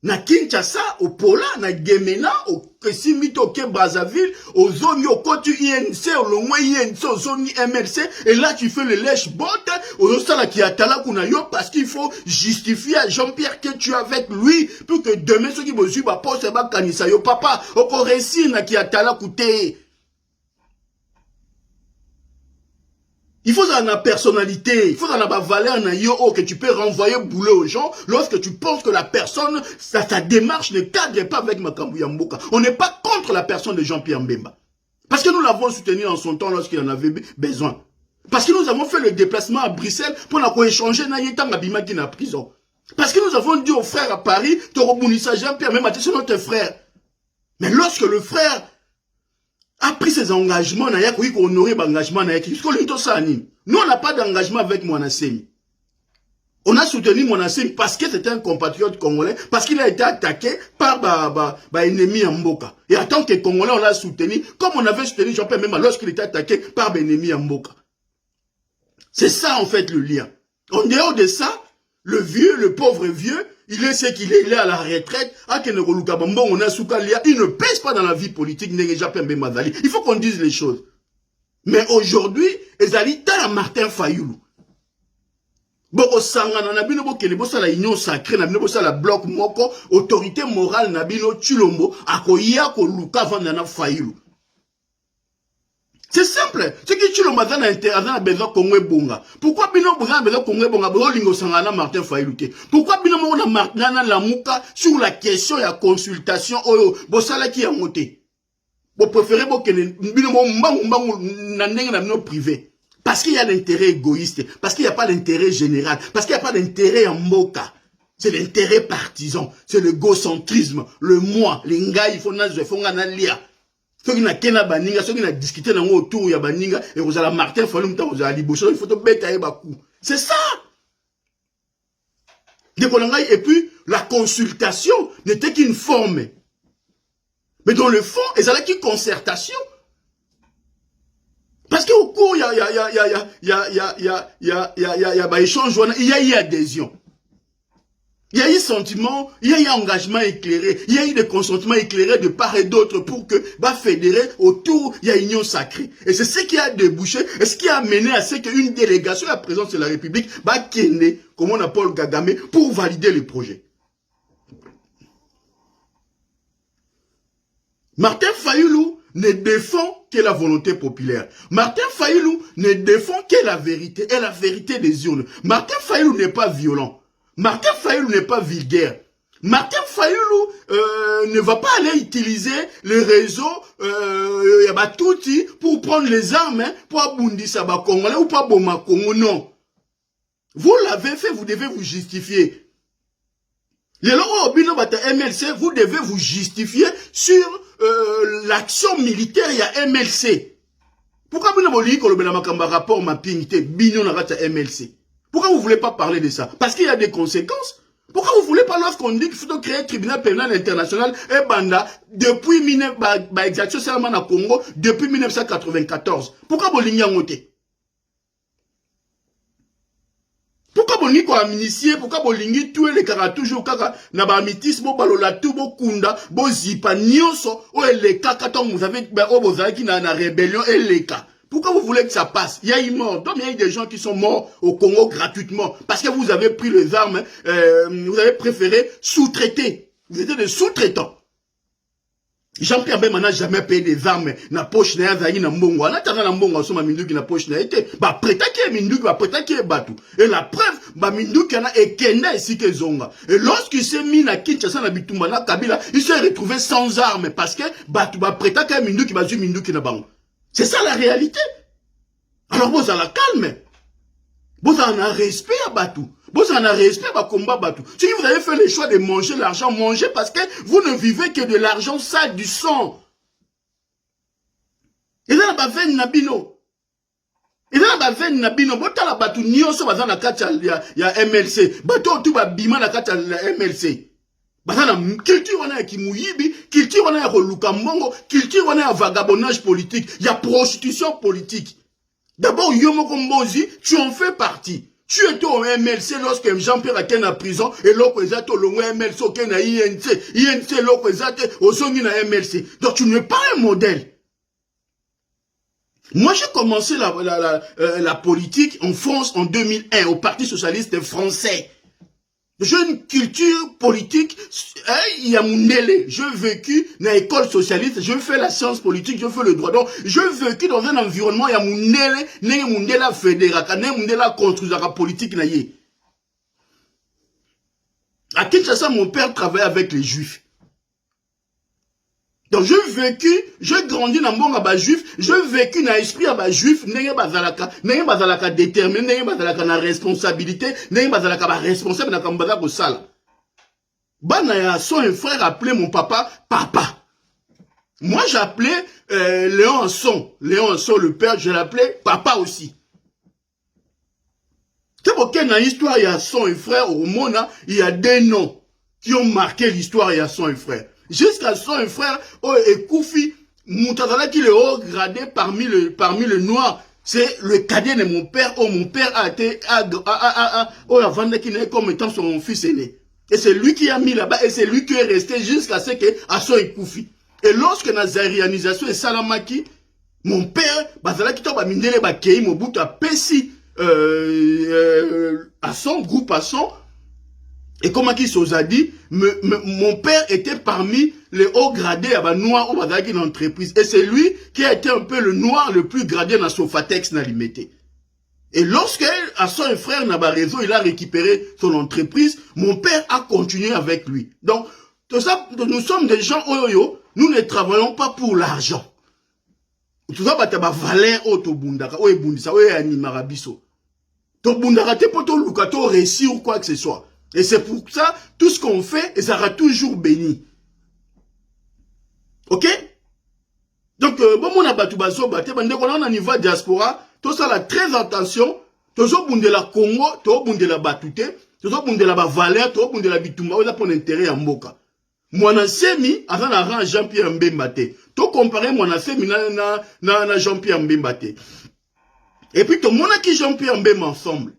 Na Kinshasa, au Pola, na Gemena, au Kessimito, au Brazzaville, au Zoni, au Kotu INC, au Longwa INC, au Zoni MLC, et là tu fais le lèche-botte, au Sala qui a tala kunayo, parce qu'il faut justifier à Jean-Pierre que tu es avec lui, pour que demain, ceux qui vont suivre, poste ba kanisa yo, papa, au Koressi, na qui a tala kouté. Il faut dans la personnalité, il faut dans la valeur que tu peux renvoyer boulot aux gens lorsque tu penses que la personne, sa démarche ne cadre pas avec Makambu Yamboka. On n'est pas contre la personne de Jean-Pierre Mbemba. Parce que nous l'avons soutenu en son temps lorsqu'il en avait besoin. Parce que nous avons fait le déplacement à Bruxelles pour échanger Nayetang Abimaki dans la prison. Parce que nous avons dit aux frères à Paris, Torobunissa Jean-Pierre Mbemba, c'est notre frère. Mais lorsque le frère a pris ses engagements, nous honorer l'engagement. Nous, on n'a pas d'engagement avec Mouanassemi. On a soutenu Mouanassemi parce que c'était un compatriote congolais, parce qu'il a été attaqué par ennemi en Mboka. Et en tant que Congolais, on l'a soutenu, comme on avait soutenu Jean-Pierre Mbemba lorsqu'il était attaqué par ennemi en Mboka. C'est ça, en fait, le lien. En dehors de ça, le vieux, le pauvre vieux, il est ce qu'il est, il est à la retraite. Il ne pèse pas dans la vie politique. Il faut qu'on dise les choses. Mais aujourd'hui, Ezali Tala Martin Fayulu. Boko Sangana Nabino Bokele Bosa la union sacrée, Nabino Bosa la bloc moko, autorité morale Nabino Chilombo, Akoya Koluka Vandana Fayulu. C'est simple. Ce qui tu le matin a besoin Congo Bonga. Pourquoi Bino Bonga a besoin Congo Bonga? Lingo Sangana Martin Fayulu. Pourquoi Bino Bonga Martin la Mouka sur la question et la consultation Oyo Bosala qui a monté? Vous préférez que Bino Bonga privé. Parce qu'il y a l'intérêt égoïste. Parce qu'il n'y a pas d'intérêt général. Parce qu'il n'y a pas d'intérêt en Moka. C'est l'intérêt partisan. C'est le gocentrisme. Le moi. Les gars, il faut nazer, il faut nalia. Ceux qui n'a baninga, ceux qui n'a discuté dans autour ya baninga et vous allez Martin Fayulu vous allez liboso, il faut te bête à bakou. C'est ça. Et puis la consultation n'était qu'une forme. Mais dans le fond, et ça là qui concertation. Parce qu'au cours, il y a échange, il y a eu adhésion. Il y a eu sentiment, il y a eu engagement éclairé, il y a eu des consentements éclairés de part et d'autre pour que, fédérer autour, il y a une union sacrée. Et c'est ce qui a débouché, et ce qui a mené à ce qu'une délégation à la présidence de la République, kenne, comme on a Paul Kagame, pour valider le projet. Martin Fayulu ne défend que la volonté populaire. Martin Fayulu ne défend que la vérité, et la vérité des urnes. Martin Fayulu n'est pas violent. Martin Fayulu n'est pas vulgaire. Martin Fayulu ne va pas aller utiliser le réseau pour prendre les armes pour abundisa ba Congolais ou pas boma Congo, non. Vous l'avez fait, vous devez vous justifier. Les loro obino bata MLC, vous devez vous justifier sur l'action militaire il y a MLC. Pourquoi vous n'avez pas dit que rapport ma pingité bino na rata MLC? Pourquoi vous ne voulez pas parler de ça? Parce qu'il y a des conséquences. Pourquoi vous ne voulez pas, lorsqu'on dit qu'il faut créer un tribunal pénal international et Banda, depuis exaction seulement à Congo, depuis 1994? Pourquoi vous l'ignorez monter? Pourquoi vous l'ignorez amnistier? Pourquoi vous l'ignorez tuer les caractères kaka na ba mitis bo balola tu bo kunda bo zipa nyonso o les kaka tant vous avez vous avez qui na rébellion et les cas? Pourquoi vous voulez que ça passe? Il y a eu mort. Donc il y a eu des gens qui sont morts au Congo gratuitement. Parce que vous avez pris les armes, vous avez préféré sous-traiter. Vous étiez des sous-traitants. Jean-Pierre Bemba n'a jamais payé des armes. Na poche na yazayi na mbongo. En attendant na mbongo, soma minduki na poche na été. Prêta qui minduki, prêta qui batu. Et la preuve, minduki na ekenda ici que zonga. Et lorsqu'il s'est mis na Kinshasa na Bitumba na Kabila, il s'est retrouvé sans armes. Parce que batu, prêta qui minduki, bazu minduki na bango. C'est ça la réalité. Alors vous avez la calme. Vous avez un respect à Batou. Vous avez un respect à combat Batou. Si vous avez fait le choix de manger l'argent, mangez parce que vous ne vivez que de l'argent sale, du sang. Et là, la veine nabino. Et là, la veine nabino. Bota la Batou nyonso bazan na kacha ya MLC. Batou tout ba bima na kacha ya MLC. Bazana culture wana ya kimuyibi, culture wana ya koluka mbongo, culture wana ya vagabondage politique, il y a prostitution politique. D'abord, Yomo Kombozi, tu en fais partie. Tu étais au MLC lorsque Jean-Pierre a été en prison et l'autre est au MLC, au INC, l'autre est au Zongi na MLC. Donc tu n'es pas un modèle. Moi, j'ai commencé la politique en France en 2001 au Parti Socialiste Français. J'ai une culture politique, il y a mon élé. J'ai vécu dans l'école socialiste, je fais la science politique, je fais le droit. Donc, j'ai vécu dans un environnement, il y a mon élé, n'est mon élé fédéral, n'est mon élé construire la politique. À Kinshasa, mon père travaillait avec les juifs. Donc, j'ai grandi dans mon abba juif, j'ai vécu dans l'esprit abba juif, n'est pas déterminé, n'est pas la responsabilité, n'est pas la responsable dans la sala. Bana son frère appelait mon papa, papa. Moi, j'appelais Léon Son, le père, je l'appelais papa aussi. C'est pourquoi dans l'histoire, il y a son et frère, au monde, il y a des noms qui ont marqué l'histoire, il y a son et frère. Jusqu'à son frère, et Koufi, Moutazala qui est haut gradé parmi le noir. C'est le cadet de mon père. Mon père a été, avant qu'il n'ait comme étant son fils aîné. Et c'est lui qui a mis là-bas, et c'est lui qui est resté jusqu'à ce que Asso et Koufi. Et lorsque la zarianisation et Salamaki, mon père, Bazala qui tombe à Mindele Bakei, Mobutu a Pessi, à son groupe, à son. Et comme qui s'osa dit, mon père était parmi les hauts gradés à noirs au Badagi d'entreprise. Et c'est lui qui a été un peu le noir le plus gradé dans Sofatex Nalimete. Et lorsque à son frère n'a pas raison, il a récupéré son entreprise, mon père a continué avec lui. Donc, tout ça, nous sommes des gens, nous ne travaillons pas pour l'argent. Tout ça, c'est valeur autobundaka, bundisa, animarabiso. To bundaka te poto lukato réussir ou quoi que ce soit. Et c'est pour ça, tout ce qu'on fait, ça sera toujours béni. Ok? Donc, bon, mon abattu baso, bate, bande, on a niveau diaspora, tout ça, là, très attention, tout ça, bunde la Congo, tout ça, bunde la batute, tout ça, bunde la valeur, tout ça, bunde la bitumba, on a pour intérêt en Mboka. Moi, semi, avant la rang Jean-Pierre Mbembate. Tout comparé, moi, semi, na Jean-Pierre Mbembate. Et puis, tout le monde qui Jean-Pierre Mbemba ensemble.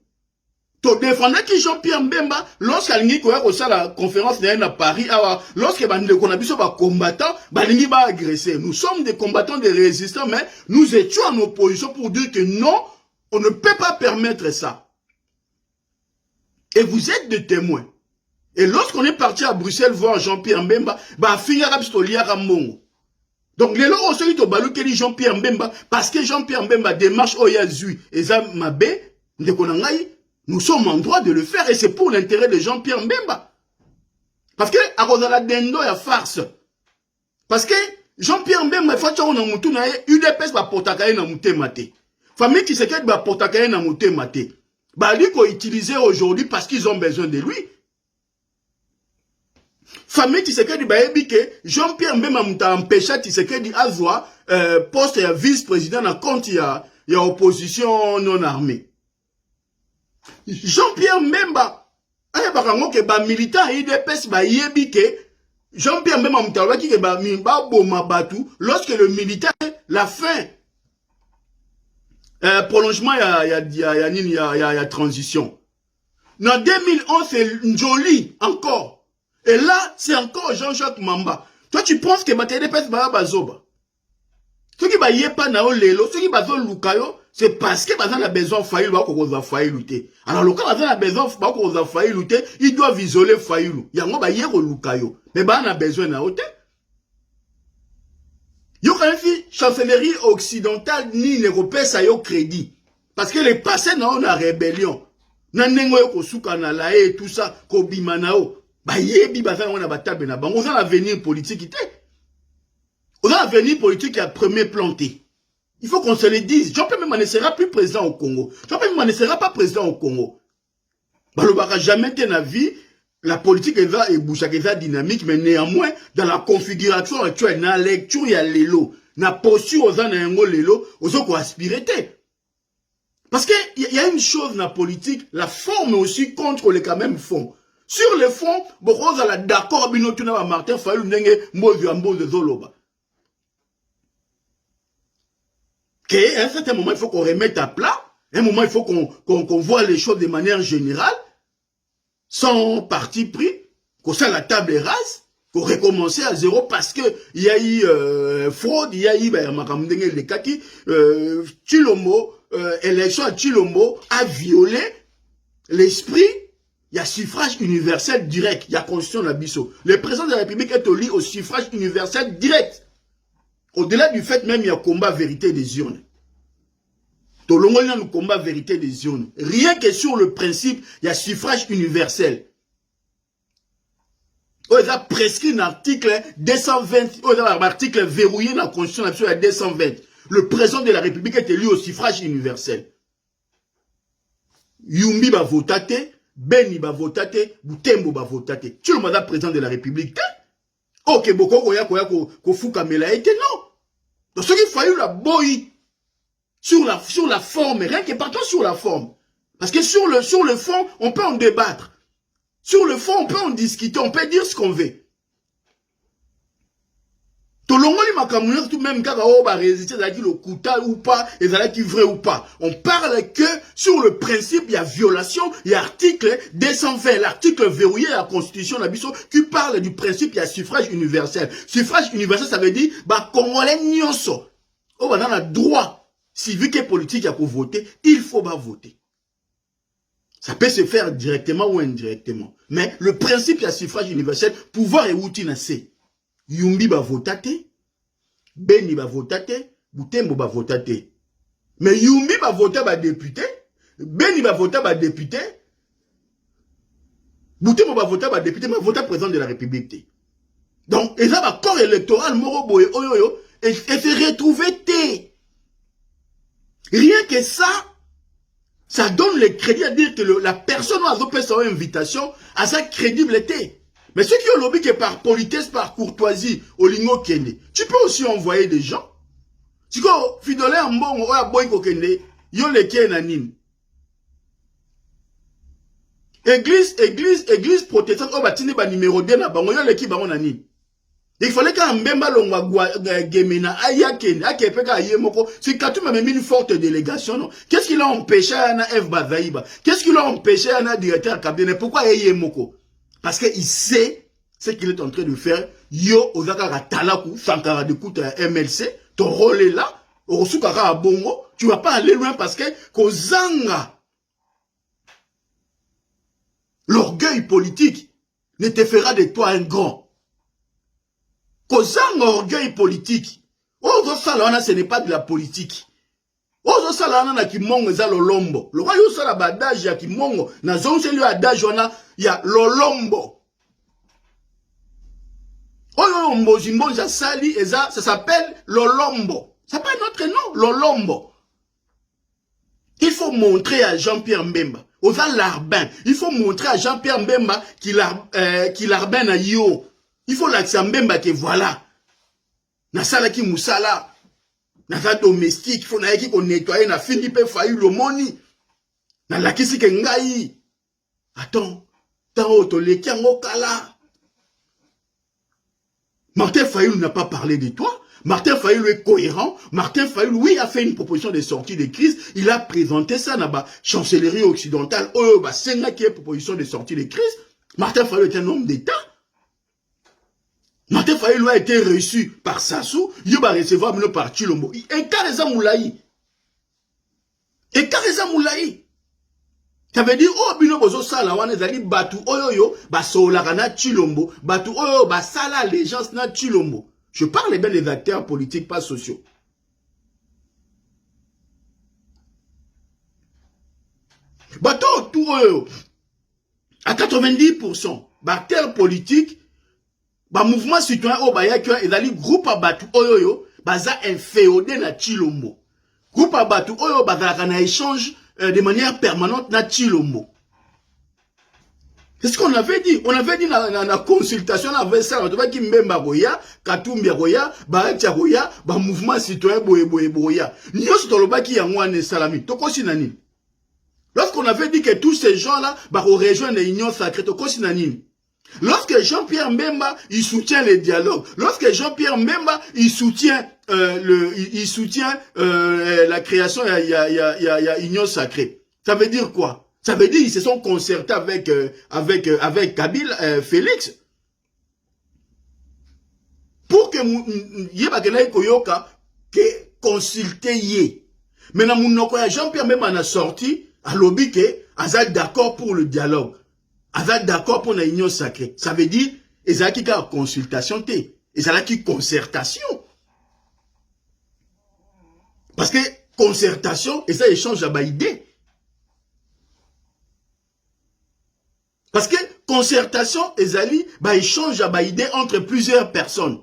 Tout défendant qui Jean-Pierre Mbemba, lorsqu'il y a la conférence à Paris, lorsqu'il y a des combattants, il va agresser. Nous sommes des combattants, des résistants, mais nous étions en opposition pour dire que non, on ne peut pas permettre ça. Et vous êtes des témoins. Et lorsqu'on est parti à Bruxelles voir Jean-Pierre Mbemba, donc les gens aussi ont balu que Jean-Pierre Mbemba, parce que Jean-Pierre Mbemba démarche Oyazui et Zamabe, nous sommes en droit de le faire et c'est pour l'intérêt de Jean-Pierre Mbemba. Parce que à Rosala Dendo il y a farce. Parce que Jean-Pierre Mbemba, il faut que nous ayons UDPS va porter na mute mate. Famille qui se quête va porter na mute mate. Bah lui qu'on utilise aujourd'hui parce qu'ils ont besoin de lui. Famille Tshisekedi baebi que Jean-Pierre Mbemba m'a empêché Tshisekedi avoir poste de vice-président na compte ya opposition non armée. Jean-Pierre Mbemba aya bakango ke ba militant IDPS ba yebi que Jean-Pierre Mbemba m'a ki ke ba boma batu lorsque le militaire la fin prolongement ya transition. En 2011 c'est joli encore. Et là, c'est encore Jean-Jacques Mamba. Toi, tu penses que Matede Pes Bazoba. Ceux qui ne pas na lelo, ceux qui bazo lukayo, c'est parce que Bazan a besoin de faillir, va faillir lutter. Alors, le cas Bazan a besoin de faillir lutter, ils doivent isoler faillir. Yango ba yero lukayo. Mais Bazan a besoin na hote. Yo quand même chancellerie occidentale ni européenne ça yo crédit. Parce que les passés na on a rébellion. Na nengo yo kosuka na la et tout ça, ko bimanao. Bah yebi bazan on a batable na bango. On a l'avenir politique ité. On a l'avenir politique qui a premier planté. Il faut qu'on se le dise. Jean-Pierre Mbemba ne sera plus président au Congo. Jean-Pierre Mbemba ne sera pas président au Congo. Bah le baka jamais été na vie. La politique est là et bouche dynamique, mais néanmoins dans la configuration actuelle, dans la lecture il y a l'élo, na posture aux années l'élo, aux autres aspirer. Parce que il y a une chose dans la politique, la forme aussi contre les quand même fond. Sur le fond, beaucoup à d'accord binotu na Martin Fayulu ndenge mbozi amboze zoloba. À un certain moment il faut qu'on remette à plat, à un moment il faut qu'on voit les choses de manière générale, sans parti pris, qu'on soit la table rase, qu'on recommence à zéro parce que il y a eu fraude, il y a eu makamdenge le kaki Chilombo élection à Chilombo a violé l'esprit. Il y a suffrage universel direct. Il y a constitution de la Bisso. Le président de la République est au lit au suffrage universel direct. Au-delà du fait même, il y a combat vérité des urnes. Tout le monde a le combat vérité des urnes. Rien que sur le principe, il y a suffrage universel. On a prescrit un article 220, on a un article verrouillé dans la constitution de la Bisso, il y a 220. Le président de la République est élu au suffrage universel. Yumbi va voter. Beni va voter, Boutembo va voter. Tu le mandat président de la République. Ok, beaucoup ko fouka mela été non. Donc ce qu'il fallait la boy sur la forme, rien que partant sur la forme. Parce que sur le fond, on peut en débattre. Sur le fond, on peut en discuter, on peut dire ce qu'on veut. Tout même quand on va résister, le kouta ou pas, et qui vrai ou pas. On parle que sur le principe, il y a violation, il y a article 220, l'article verrouillé à la Constitution de la Bisso, qui parle du principe, il y a suffrage universel. Suffrage universel, ça veut dire, Congolais nyonso, on va dans le droit civique et politique pour voter, il faut voter. Ça peut se faire directement ou indirectement. Mais le principe, il y a suffrage universel, pouvoir et outil c'est. Yumbi va voter, Beni va voter, Boutembo va voter. Mais Yumbi va voter va député, Beni va voter va député, Boutembo va voter va député, mais va voter président de la République. Donc, et ça va corps électoral, Moroboye, Oyoyo, et se retrouver té. Rien que ça donne le crédit à dire que la personne a fait son invitation à sa crédibilité. Mais ceux qui ont lobby que par politesse, par courtoisie, au lingo kende, tu peux aussi envoyer des gens. Tiko, fidole en bon, oya boy kokende, yo leke na nini. Église protestante, oh batini ba numéro 2 na bango, yo leki bango na nini. Il fallait qu'un Mbemba longwa Gemena ayakene akepeka ayemoko si Katum a mis une forte délégation non. Qu'est-ce qui l'a empêché à F Bazaïba? Qu'est-ce qui l'a empêché à un directeur cabinet? Pourquoi ayemoko? Parce qu'il sait ce qu'il est en train de faire. Yo ozaka ratalaku sankara de koute MLC, ton rôle est là. Osukara à bongo, tu vas pas aller loin parce que kozanga l'orgueil politique ne te fera de toi un grand. Kozanga orgueil politique. Ozo sala ce n'est pas de la politique. Ozo sala na kimongo za lolombo. Le roi yo sala badage ya kimongo na zonse lui adage wana ya lolombo. Oyo mbozi mbonza sali eza ça s'appelle lolombo. Ça pas notre nom, lolombo. Il faut montrer à Jean-Pierre Mbemba, aux Larbin, il faut montrer à Jean-Pierre Mbemba qu'il Larbin a yo. Il faut l'accès Mbemba que voilà. Na sala ki musala. Na sa domestique, il faut na yeki ko nettoyer na Philippe Fayu le moni. Na lakisi ke ngai. Attends, tango to leki yango kala. Martin Fayulu n'a pas parlé de toi. Martin Fayulu est cohérent. Martin Fayulu, oui, a fait une proposition de sortie de crise. Il a présenté ça dans la chancellerie occidentale. Oh, bah, c'est là qui est proposition de sortie de crise. Martin Fayulu est un homme d'État. Martin Fayulu a été reçu par Sassou. Il va recevoir par Chilombo. Et Kareza Moulaï. Et Kareza Moulaï. Ça veut dire, oh, bino bozo sala wane zali batu oyoyo, ba solara na Chilombo, batu oyo ba sala allégeance na Chilombo. Je parle bien des acteurs politiques, pas sociaux. Bato tout oyo, à 90%, acteurs politiques, ba mouvement citoyen o ba yakyo ezali groupe a batu oyoyo, baza inféodé na Chilombo. Groupe a batu oyo bazalaka na échange de manière permanente na Chilombo. C'est ce qu'on avait dit. On avait dit dans la consultation avec ça, on devait dire Mbemba Goya, Katumbi Goya, Bahatia Goya, ba mouvement citoyen Boya. Nous sommes qui yangwane salami. Toko sinani. Lorsqu'on avait dit que tous ces gens-là, rejoignent l'union sacrée, toko sinani. Lorsque Jean-Pierre Mbemba, il soutient les dialogues. Lorsque Jean-Pierre Mbemba, il soutient la création, il y a union sacrée. Ça veut dire quoi? Ça veut dire qu'ils se sont concertés avec Kabila, Félix. Pour que Yébakena Koyoka que consulter yé. Maintenant, Jean-Pierre Mbemba a sorti à lobby que Azad d'accord pour le dialogue. Azad d'accord pour la union sacrée. Ça veut dire Ezaki a consultation té. Ezaki concertation. Parce que concertation, et ça échange à idée. Parce que concertation, ezali, échange à idée entre plusieurs personnes.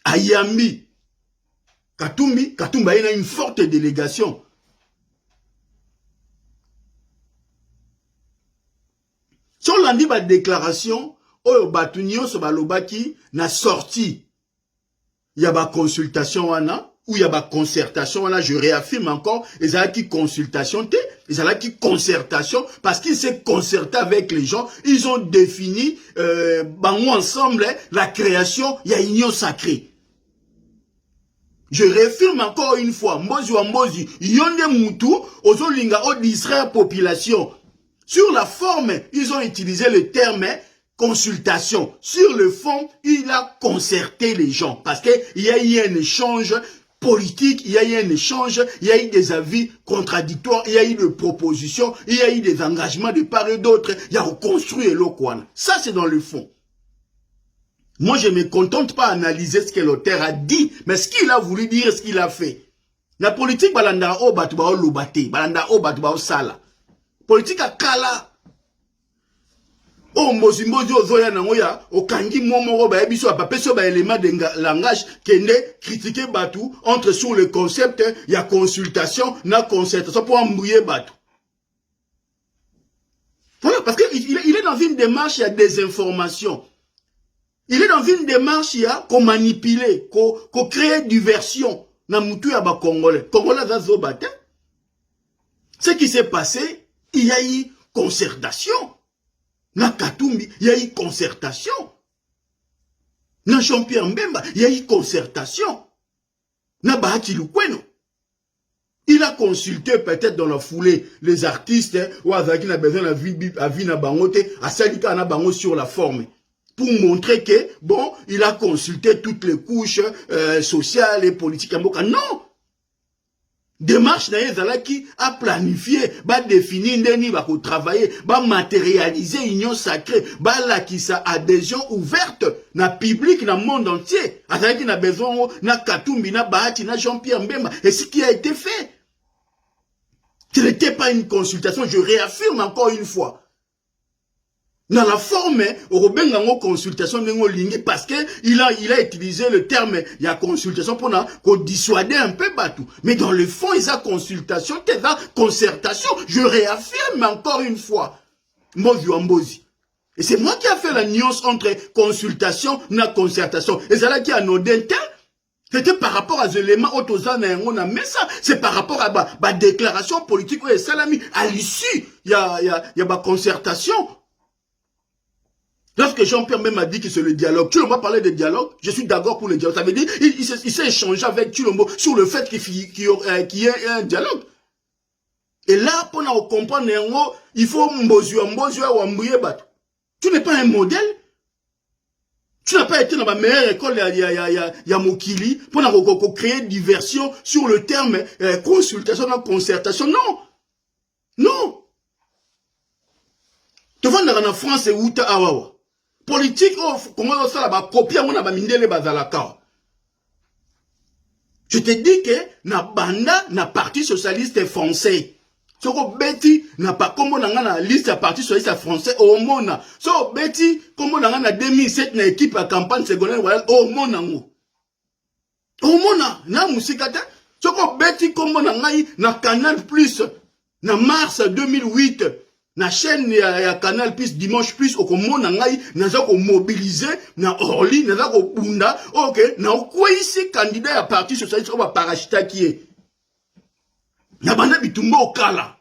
Ayami, Katumbi il a une forte délégation. Si on l'a dit, déclaration, oyo batunyo so balobaki na sorti. Il y a ba consultation wana, ou il y a ba concertation wana, je réaffirme encore, ils ont qui consultation té, ils ont qui concertation, parce qu'ils s'est concerté avec les gens, ils ont défini, ensemble, la création, il y a union sacrée. Je réaffirme encore une fois, Mbozi wa Mbozi, yonde mutu, ozo linga o distraire population. Sur la forme, ils ont utilisé le terme consultation. Sur le fond, il a concerté les gens. Parce qu'il y a eu un échange politique, il y a eu un échange, il y a eu des avis contradictoires, il y a eu des propositions, il y a eu des engagements de part et d'autre. Il y a reconstruit l'Okwana. Ça, c'est dans le fond. Moi, je ne me contente pas d'analyser ce que l'auteur a dit, mais ce qu'il a voulu dire, ce qu'il a fait. La politique, balanda o batu bao lobate, balanda o batu bao sala. Politique à kala. Oh, mbozi ozoya nangoya, okangi momo ba ebiso apapeso ba élément de langage kende critiquer batu entre sur le concept il y a consultation na concertation pour embrouiller batu. Voilà, parce que il est dans une démarche il y a des informations. Il est dans une démarche il y a qu'on manipuler, qu'on crée diversion. na mutu ya ba Congolais. Congolais za zobate. Ce qui s'est passé, il y a eu concertation. Na Katumbi, il y a eu concertation. Na Jean-Pierre Mbemba, il y a eu concertation. Na Bahati Lukweno. Il a consulté peut-être dans la foulée les artistes, ou avec qui a besoin de la vie na bangote, à Salika na bango sur la forme. Pour montrer que, bon, il a consulté toutes les couches sociales et politiques. Non! Démarche qui a planifié, va définir ndeni va travailler, va matérialiser union sacrée, va la qui sa adhésion ouverte na public na monde entier. Avec qui n'a besoin na Katumbi na Bahati na Jean-Pierre Mbemba et ce qui a été fait. Ce n'était pas une consultation, je réaffirme encore une fois. Dans la forme, au consultation parce que il a utilisé le terme, il y a consultation pour dissuader un peu Batou. Mais dans le fond, il y a consultation, il y a concertation. Je réaffirme encore une fois. Mbozi. Et c'est moi qui a fait la nuance entre consultation et concertation. Et c'est là qui a nodé. C'était par rapport à l'élément autosana on a mis ça. C'est par rapport à ma déclaration politique et salami. À l'issue, il y a concertation. Lorsque Jean-Pierre même a dit que c'est le dialogue, Tshilombo parlait de dialogue, je suis d'accord pour le dialogue. Ça veut dire il s'est échangé avec Tshilombo sur le fait qu'il y ait un dialogue. Et là, pour nous comprendre, il faut mbozua ou ambouye bat. Tu n'es pas un modèle. Tu n'as pas été dans ma meilleure école, il y a Mokili, pour nous créer diversion sur le terme consultation, concertation. Non. Non. Tu vas dans la France et où tu as politique, comment ça va copier mon abamindele bazalaka. Je te dis que na banda na parti socialiste français. Soko beti na pas comme na liste à parti socialiste français au mona. So beti comme na 2007 na équipe à campagne secondaire voilà au mona ngo. Au mona na musikata. Soko beti comme na Canal Plus na mars 2008. Na chaîne ya Canal Plus dimanche plus au komona ngai naza ko mobiliser na Orly naza ko bunda OK na ko ici candidat ya parti socialiste ko ba parachita qui na banda bitumba okala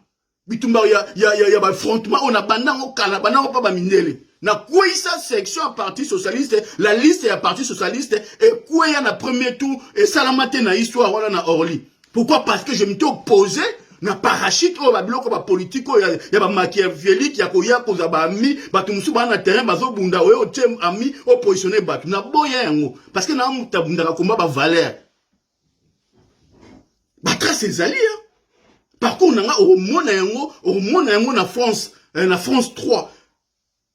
bitumba ya ba frontement on a banda okala banda ko pa ba mindele na ko isa section ya parti socialiste la liste ya parti socialiste et ko ya na premier tour et salamate na histoire wala na Orly. Pourquoi? Parce que je me suis opposé na parachute o ba biloko ba politique ya ba machiavélique ya koya koza ba ami batu musu ba na terrain bazo bunda we o tem ami o positionner batu na boya yango parce que na muta bunda ka komba ba valeur ba trace ezali par contre nga o mona yango na France 3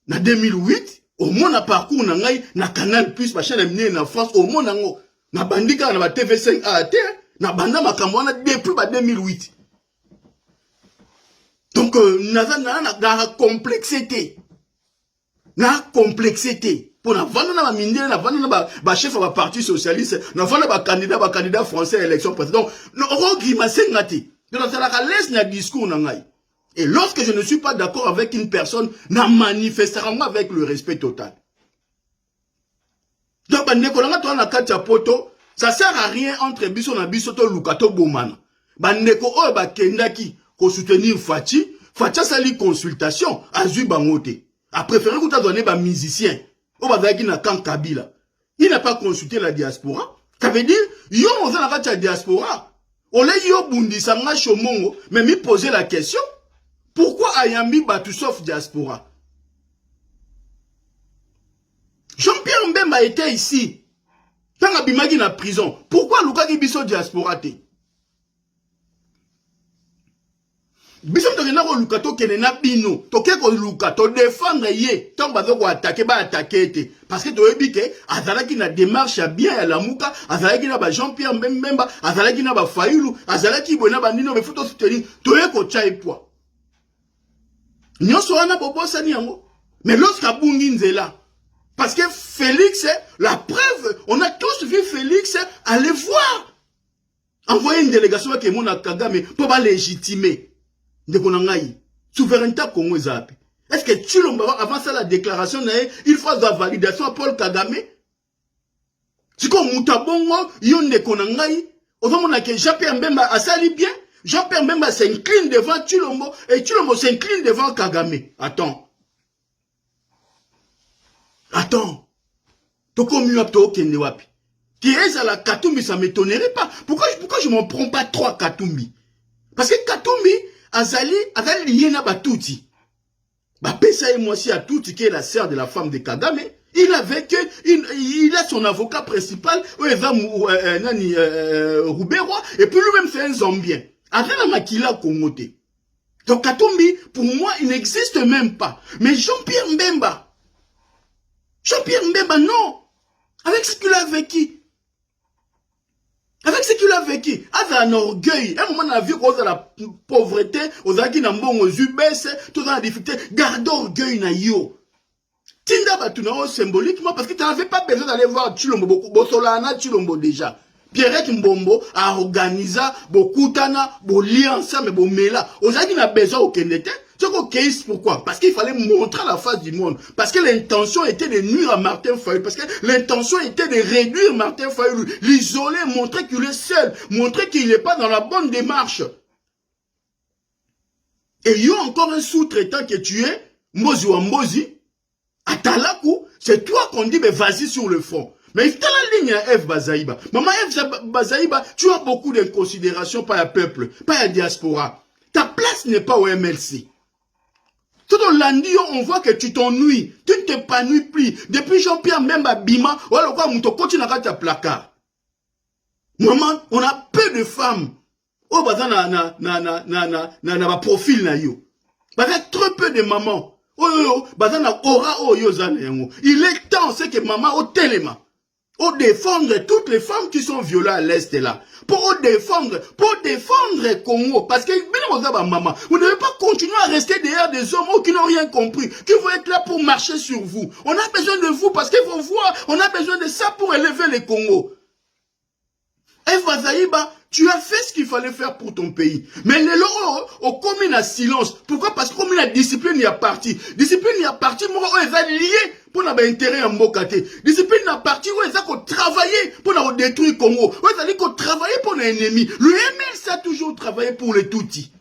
na 2008 o mona parcours na ngai na Canal Plus ba chaîne mine na France o mona yango na bandika na ba TV5 AT na banda makambo na depuis ba 2008. Donc, na complexité. Na complexité. Pour na vendre na mine, na vendre na chef de parti socialiste, na vendre na candidat français à l'élection présidentielle. Donc, on grimace ngati. Donc, ça la laisse na discours na ngai. Et lorsque je ne suis pas d'accord avec une personne, na manifestera avec le respect total. Donc, bandekolanga to na kati ya poto, ça sert à rien entre biso na biso to lukato bomana. Bandeko o ba kendaki pour soutenir Fati sali consultation à Zui Bangote. A préféré qu'on t'a donné un musicien. On va dire qu'il n'a qu'un Kabila. Il n'a pas consulté la diaspora. Ça veut dire, yo on a la diaspora. On l'a yo bundi sanga chomongo, mais me poser la question, pourquoi Ayambi batu sauf diaspora? Jean-Pierre Mbemba était ici. Tant abimagi na prison. Pourquoi Luka Kibiso diaspora te? Biso tokena ko lukato kenena bino toke ko lukato défendre ye tant bazo ko attaquer ba attaquer te parce que toyebi ke azalaki na démarche bien ya lamuka azalaki na ba Jean-Pierre Mbemba azalaki na ba Fayulu azalaki bona bandino be photo soutenir toye ko chai poa nyonso wana bobosa ni yango mais lorsque bungi nzela parce que Félix la preuve on a tous vu Félix aller voir envoyer une délégation qui mon Kagame pour ba légitimer de Konangaï, souveraineté Congo Zapi. Est-ce que Tshilombo avant ça la déclaration il faut la validation à Paul Kagame? C'est comme Moutabongo, yon de Konangaï, Ozomona que Jean-Pierre Mbemba a sali bien. Jean-Pierre Mbemba s'incline devant Tshilombo et Tshilombo s'incline devant Kagame. Attends. Toko Muapto Kende Wapi. Qui est à la Katumbi, ça ne m'étonnerait pas. Pourquoi je ne m'en prends pas 3 Katumbi? Parce que Katumbi, Azali lié na Batouti. Pesa et moi aussi à Touti, qui est la sœur de la femme de Kagame. Il a son avocat principal, Rouberois, et puis lui-même c'est un zombien. Adana Makila Kongote. Donc Katumbi, pour moi, il n'existe même pas. Mais Jean-Pierre Mbemba, non. Avec ce qu'il a vécu. Avec un orgueil. Un moment, on a vu qu'on a la pauvreté, on a dit aux UBS, tout dans la difficulté. Garde orgueil na yo. Tinda batunao symboliquement parce que tu n'avais pas besoin d'aller voir Tshilombo. Bosolana Tshilombo déjà. Pierrette Mbombo a organisé beaucoup de liens ensemble, beaucoup de mela. Aujourd'hui, on a besoin au Kendete. Pourquoi? Parce qu'il fallait montrer la face du monde. Parce que l'intention était de nuire à Martin Fayulu. Parce que l'intention était de réduire Martin Fayulu. L'isoler, montrer qu'il est seul. Montrer qu'il n'est pas dans la bonne démarche. Et il y a encore un sous-traitant que tu es, Mbozi ou Mbozi. À Talakou, c'est toi qu'on dit, mais vas-y sur le front. Mais il y a la ligne à F. Bazaïba. Maman F. Bazaïba, tu as beaucoup de considération par le peuple, par la diaspora. Ta place n'est pas au MLC. Tout au lundi, on voit que tu t'ennuies. Tu ne t'épanouis plus. Depuis Jean-Pierre Mbemba Bima, voilà quoi, on continue à ta placard. Maman, on a peu de femmes. Oh, bah, na profil na yo. Bah, très peu de mamans. Oh, bah, na aura, oh, yo, il est temps, c'est que maman, au téléma. Pour défendre toutes les femmes qui sont violées à l'Est là. Pour défendre Congo. Parce que, maman, vous ne devez pas continuer à rester derrière des hommes qui n'ont rien compris, qui vont être là pour marcher sur vous. On a besoin de vous parce qu'il faut voir, on a besoin de ça pour élever les Congo. Eva Zaïba, tu as fait ce qu'il fallait faire pour ton pays. Mais les loro, au commun à silence. Pourquoi? Parce que comme la discipline y a parti. Discipline y a parti, moi, on est lié pour avoir intérêt en Mbokate. Discipline y a parti, on est travailler pour avoir détruire Congo. On est travailler pour l'ennemi. Le MLC a toujours travaillé pour les Tutsis.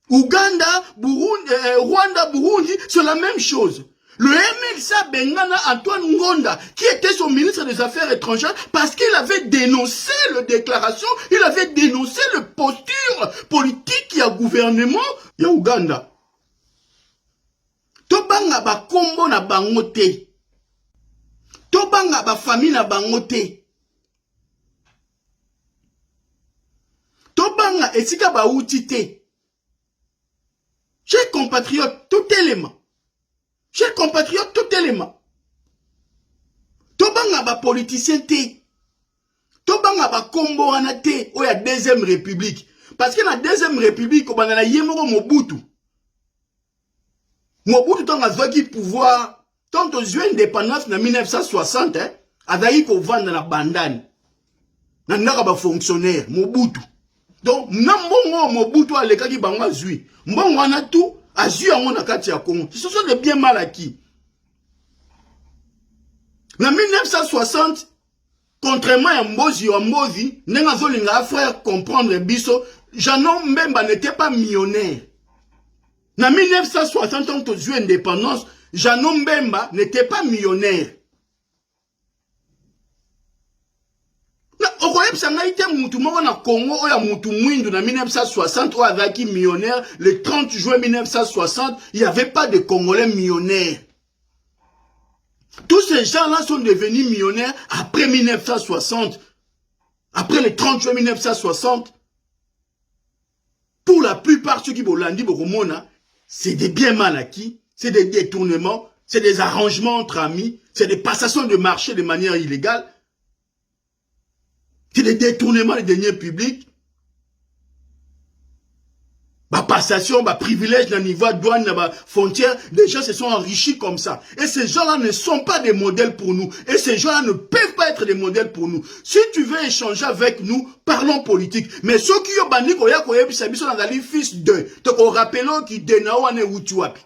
Ouganda, Burundi, Rwanda, Burundi, c'est la même chose. Le MLC Bengana Antoine Ngonda, qui était son ministre des Affaires étrangères, parce qu'il avait dénoncé la déclaration, il avait dénoncé la posture politique qui a gouvernement, il y a Ouganda. Tobanga ba kombo na bangote. Tobanga ba famille na bangote. Tobanga esika ba outité. Chers compatriotes, tout élément. Chers compatriotes, tout élément. Tobanga ba politicien te. Tobanga ba kombo wana te. O ya deuxième république. Parce que la deuxième république, on a yemoro Mobutu. Mobutu tant a qui pouvoir, tant aux yeux indépendance en 1960, a d'ailleurs qu'on vend dans la bandane. Nandaka ba fonctionnaire, Mobutu. Donc, n'ambongo Mobutu a l'écart qui bangwa zui. Mbongo wana tout. Ce sont des biens mal acquis. En 1960, contrairement à Mbozi ou Mbozi, Nengazolinga frère comprendre biso, Janon Mbemba n'était pas millionnaire. En 1960, quand on a eu l'indépendance, Janon Mbemba n'était pas millionnaire. En 1960, millionnaire, le 30 juin 1960, il n'y avait pas de Congolais millionnaires. Tous ces gens-là sont devenus millionnaires après 1960. Après le 30 juin 1960. Pour la plupart, ceux qui Bolandi Boromona, c'est des biens mal acquis, c'est des détournements, c'est des arrangements entre amis, c'est des passations de marché de manière illégale. C'est des détournements des deniers publics. Ma passation, ma privilège, dans le niveau douane, dans la frontière, des gens se sont enrichis comme ça. Et ces gens-là ne sont pas des modèles pour nous. Et ces gens-là ne peuvent pas être des modèles pour nous. Si tu veux échanger avec nous, parlons politique. Mais ceux qui ont banni, sont dans les fils de, donc on rappelle qu'ils dénaouane ou tuapi.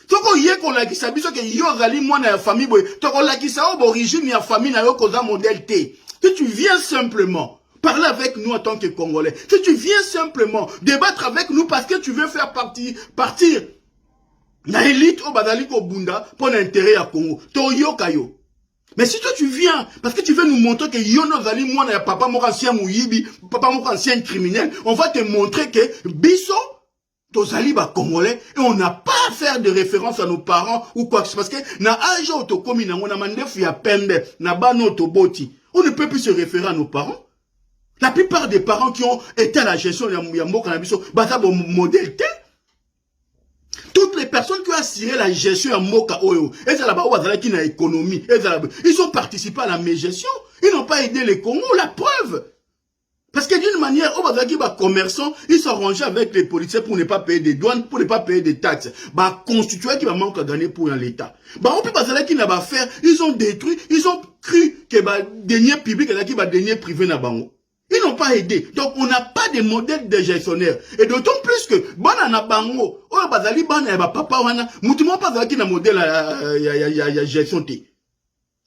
Toko yé qu'on l'a qui s'habille, que yo rali moi na famille, toko l'a qui sa origine, ya famille na yo cause modèle T. Que tu viens simplement Parler avec nous en tant que Congolais. Si tu viens simplement débattre avec nous parce que tu veux faire partir na élite au Badaliko Bunda pour l'intérêt à Congo. Toyo Kayo. Mais si toi tu viens, parce que tu veux nous montrer que Yono Zali, moi, papa mon ancien mouyibi, papa mon ancien criminel, on va te montrer que Bisso, Tozali ba Congolais, et on n'a pas à faire de référence à nos parents ou quoi que ce soit. Parce que na âge autocomi, na mona mandefu ya pembe, na bano toboti, on ne peut plus se référer à nos parents. La plupart des parents qui ont été à la gestion de Yambo Kanabiso, bata bon modèle T. Toutes les personnes qui ont assuré la gestion à Moka Oyo, ils ont participé à la mégestion. Ils n'ont pas aidé les Congo, la preuve. Parce que d'une manière, les commerçants, ils s'arrangent avec les policiers pour ne pas payer des douanes, pour ne pas payer des taxes. Constitué qui va manquer à gagner pour l'État. On peut pas qui n'a pas faire, ils ont détruit, ils ont cru que dernier public et qui va dernier privé n'a pas. Ils n'ont pas aidé. Donc, on n'a pas de modèle de gestionnaire. Et d'autant plus que, banana bango, oh, bazali banana, papa wana, moutimon pas zaki na modèle ya gestion.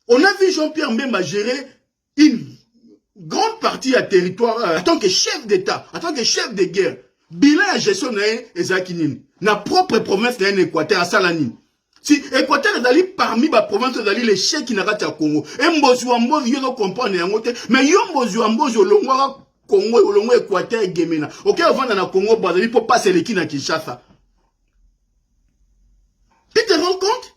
On a vu Jean-Pierre Mbemba gérer une grande partie à territoire, en tant que chef d'État, en tant que chef de guerre. Bilan à gestion na ezakinine. Na propre province na Équateur, à Salanine. Si Équateur est parmi les provinces les chefs qui n'ont pas de Congo. Et Mbozouamboz, ils ne comprennent rien. Mais ils ont Mbozouamboz, Congo, Longo, Équateur et Guémena. Ok, avant dans le Congo, il faut passer les Kina Kinshasa. Tu te rends compte?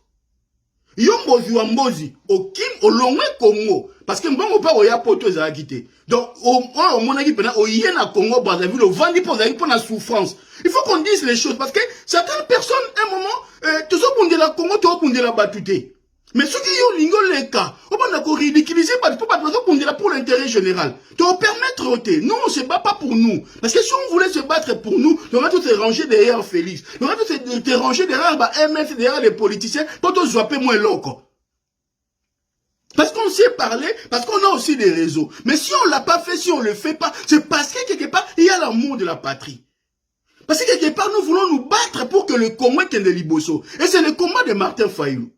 Ils ont Mbozouamboz, au Kim, au Longo, Congo. Parce que Mbongo pas au Yapoto, ils ont quitté. Donc, au moment où il y a un Congo, le vendu pour la souffrance. Il faut qu'on dise les choses parce que certaines personnes, à un moment, tout ça pour la Congo, tout pour la battuté. Mais ceux qui ont l'ingo les cas, on va ridiculiser pour l'intérêt général. Tu vas permettre, non, on ne se bat pas pour nous. Parce que si on voulait se battre pour nous, on va tous se ranger derrière Félix. On va tous se ranger derrière MS, derrière les politiciens, pour tous jouer moins loco. Parce qu'on sait parler, parce qu'on a aussi des réseaux. Mais si on ne l'a pas fait, si on ne le fait pas, c'est parce que quelque part, il y a l'amour de la patrie. Parce que quelque part, nous voulons nous battre pour que le Congo ait des Liboso. Et c'est le combat de Martin Fayulu.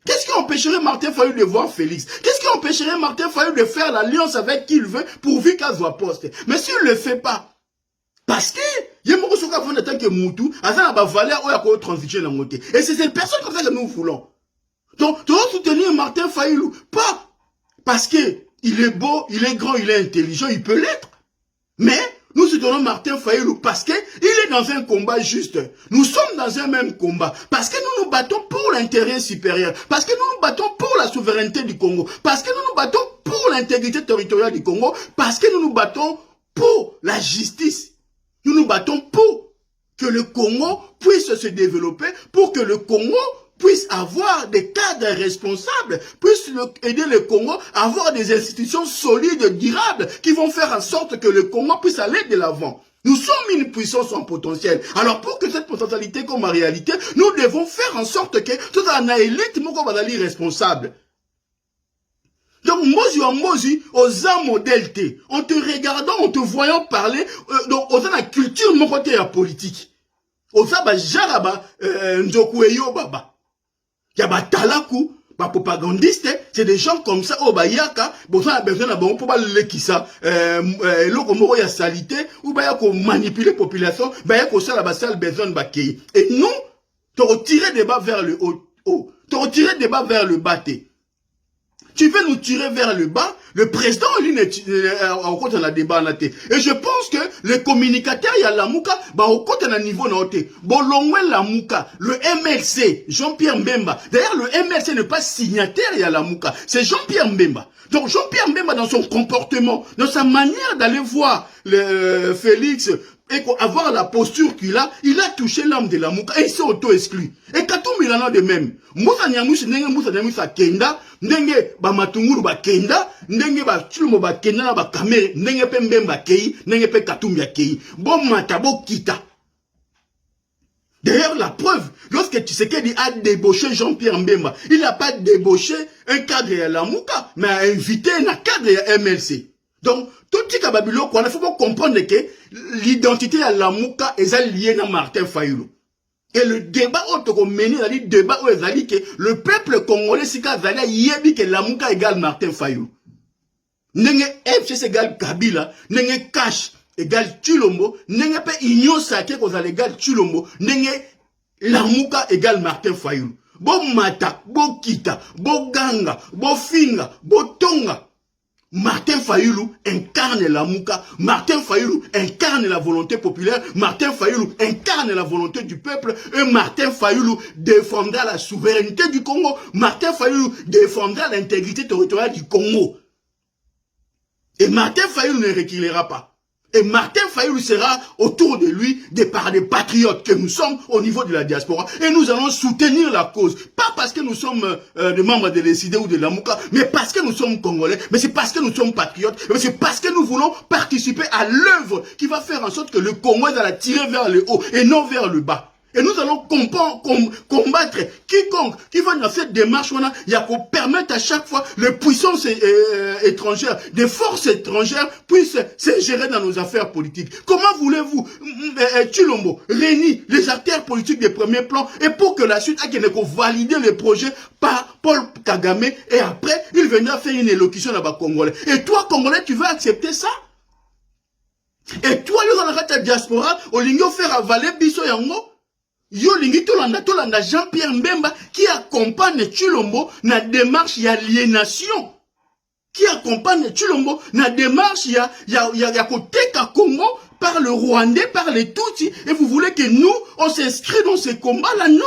Qu'est-ce qui empêcherait Martin Fayulu de voir Félix? Qu'est-ce qui empêcherait Martin Fayulu de faire l'alliance avec qui il veut pourvu qu'elle soit poste? Mais s'il ne le fait pas, parce que, il y a beaucoup de choses en tant que Moutou, à ça, la valeur, où il y a transiger la montée. Et c'est cette personne comme ça que nous voulons. Donc, tu dois soutenir Martin Fayulu. Pas parce que il est beau, il est grand, il est intelligent, il peut l'être. Mais, nous soutenons Martin Fayulu parce que il est dans un combat juste. Nous sommes dans un même combat. Parce que nous nous battons pour l'intérêt supérieur. Parce que nous nous battons pour la souveraineté du Congo. Parce que nous nous battons pour l'intégrité territoriale du Congo. Parce que nous nous battons pour la justice. Nous nous battons pour que le Congo puisse se développer, pour que le Congo puisse avoir des cadres responsables, puisse aider le Congo à avoir des institutions solides, durables, qui vont faire en sorte que le Congo puisse aller de l'avant. Nous sommes une puissance en potentiel. Alors pour que cette potentialité comme en réalité, nous devons faire en sorte que tout un élite est responsable. Donc, Mozi, aux âmes modèles T, en te regardant, en te voyant parler, donc, aux la culture, mon côté la politique. Aux âmes, jaraba, nzokueyo baba. Yaba talaku, ba propagandiste, c'est des gens comme ça, oh ba yaka, bon ça a besoin d'un bon pour pas le qui ça, l'autre mot ya salité, ou ba yako manipuler la population, ba yako ça la basale besoin de bakei. Et nous, te retirer des bas vers le haut, te retirer des bas vers le bas. Tu veux nous tirer vers le bas, le président, lui, au côté de la débat, et je pense que le communicateur, il y a la mouka, bah, au côté de la niveau, Bolongwe la mouka, le MLC, Jean-Pierre Mbemba. D'ailleurs, le MLC n'est pas signataire, il y a la mouka. C'est Jean-Pierre Mbemba. Donc, Jean-Pierre Mbemba, dans son comportement, dans sa manière d'aller voir le Félix, et avoir la posture qu'il a, il a touché l'âme de la mouka et il s'est auto-exclu. Et Katou Milano de même. Moussa Nyamouche, Moussa Nyamouche a Kenda, Ndenge ba Matunguru ba Kenda, Ndenge ba Tulumo ba Kenda ba Kamere, Ndenge pe Mbemba Kei, Ndenge pe Katumbi Kei. Bon Matabo Kita. D'ailleurs, la preuve, lorsque Tshisekedi a débauché Jean-Pierre Mbemba, il n'a pas débauché un cadre à la mouka, mais a invité un cadre à MLC. Donc, tout ce qui est il faut comprendre que l'identité à la mouka est liée à Martin Fayulu. Et le débat où mené, le débat où que le peuple congolais, c'est que la mouka égale Martin Fayulu. Nenge FCC égale Kabila, nenge Cash égale Tshilombo, nenge pe Union Sacrée égale Tshilombo, nenge Lamuka égale Martin Fayulu. Bo mata, bo kita, bo ganga, bo finga, bo tonga. Martin Fayulu incarne Lamuka, Martin Fayulu incarne la volonté populaire, Martin Fayulu incarne la volonté du peuple, et Martin Fayulu défendra la souveraineté du Congo, Martin Fayulu défendra l'intégrité territoriale du Congo. Et Martin Fayulu ne reculera pas. Et Martin Fayulu sera autour de lui par des patriotes que nous sommes au niveau de la diaspora. Et nous allons soutenir la cause. Pas parce que nous sommes des membres de l'ECD ou de Lamuka, mais parce que nous sommes Congolais, mais c'est parce que nous sommes patriotes, mais c'est parce que nous voulons participer à l'œuvre qui va faire en sorte que le Congo va la tirer vers le haut et non vers le bas. Et nous allons combattre quiconque qui va dans cette démarche, il y a pour permettre à chaque fois les puissances étrangères, des forces étrangères puissent s'ingérer dans nos affaires politiques. Comment voulez-vous, Tshilombo, réunir les acteurs politiques des premiers plans et pour que la suite, il y ait valider les projets par Paul Kagame et après, il viendra faire une élocution là-bas Congolais. Et toi, Congolais, tu vas accepter ça? Et toi, dans la diaspora, au lingo faire avaler Biso Yango? Yo lingi tolanda Jean-Pierre Mbemba qui accompagne Tshilombo na démarche d'aliénation. Qui accompagne Tshilombo na démarche ya koteka Congo par le Rwandais, par les Tutsis. Et vous voulez que nous, on s'inscrit dans ces combats-là? Non.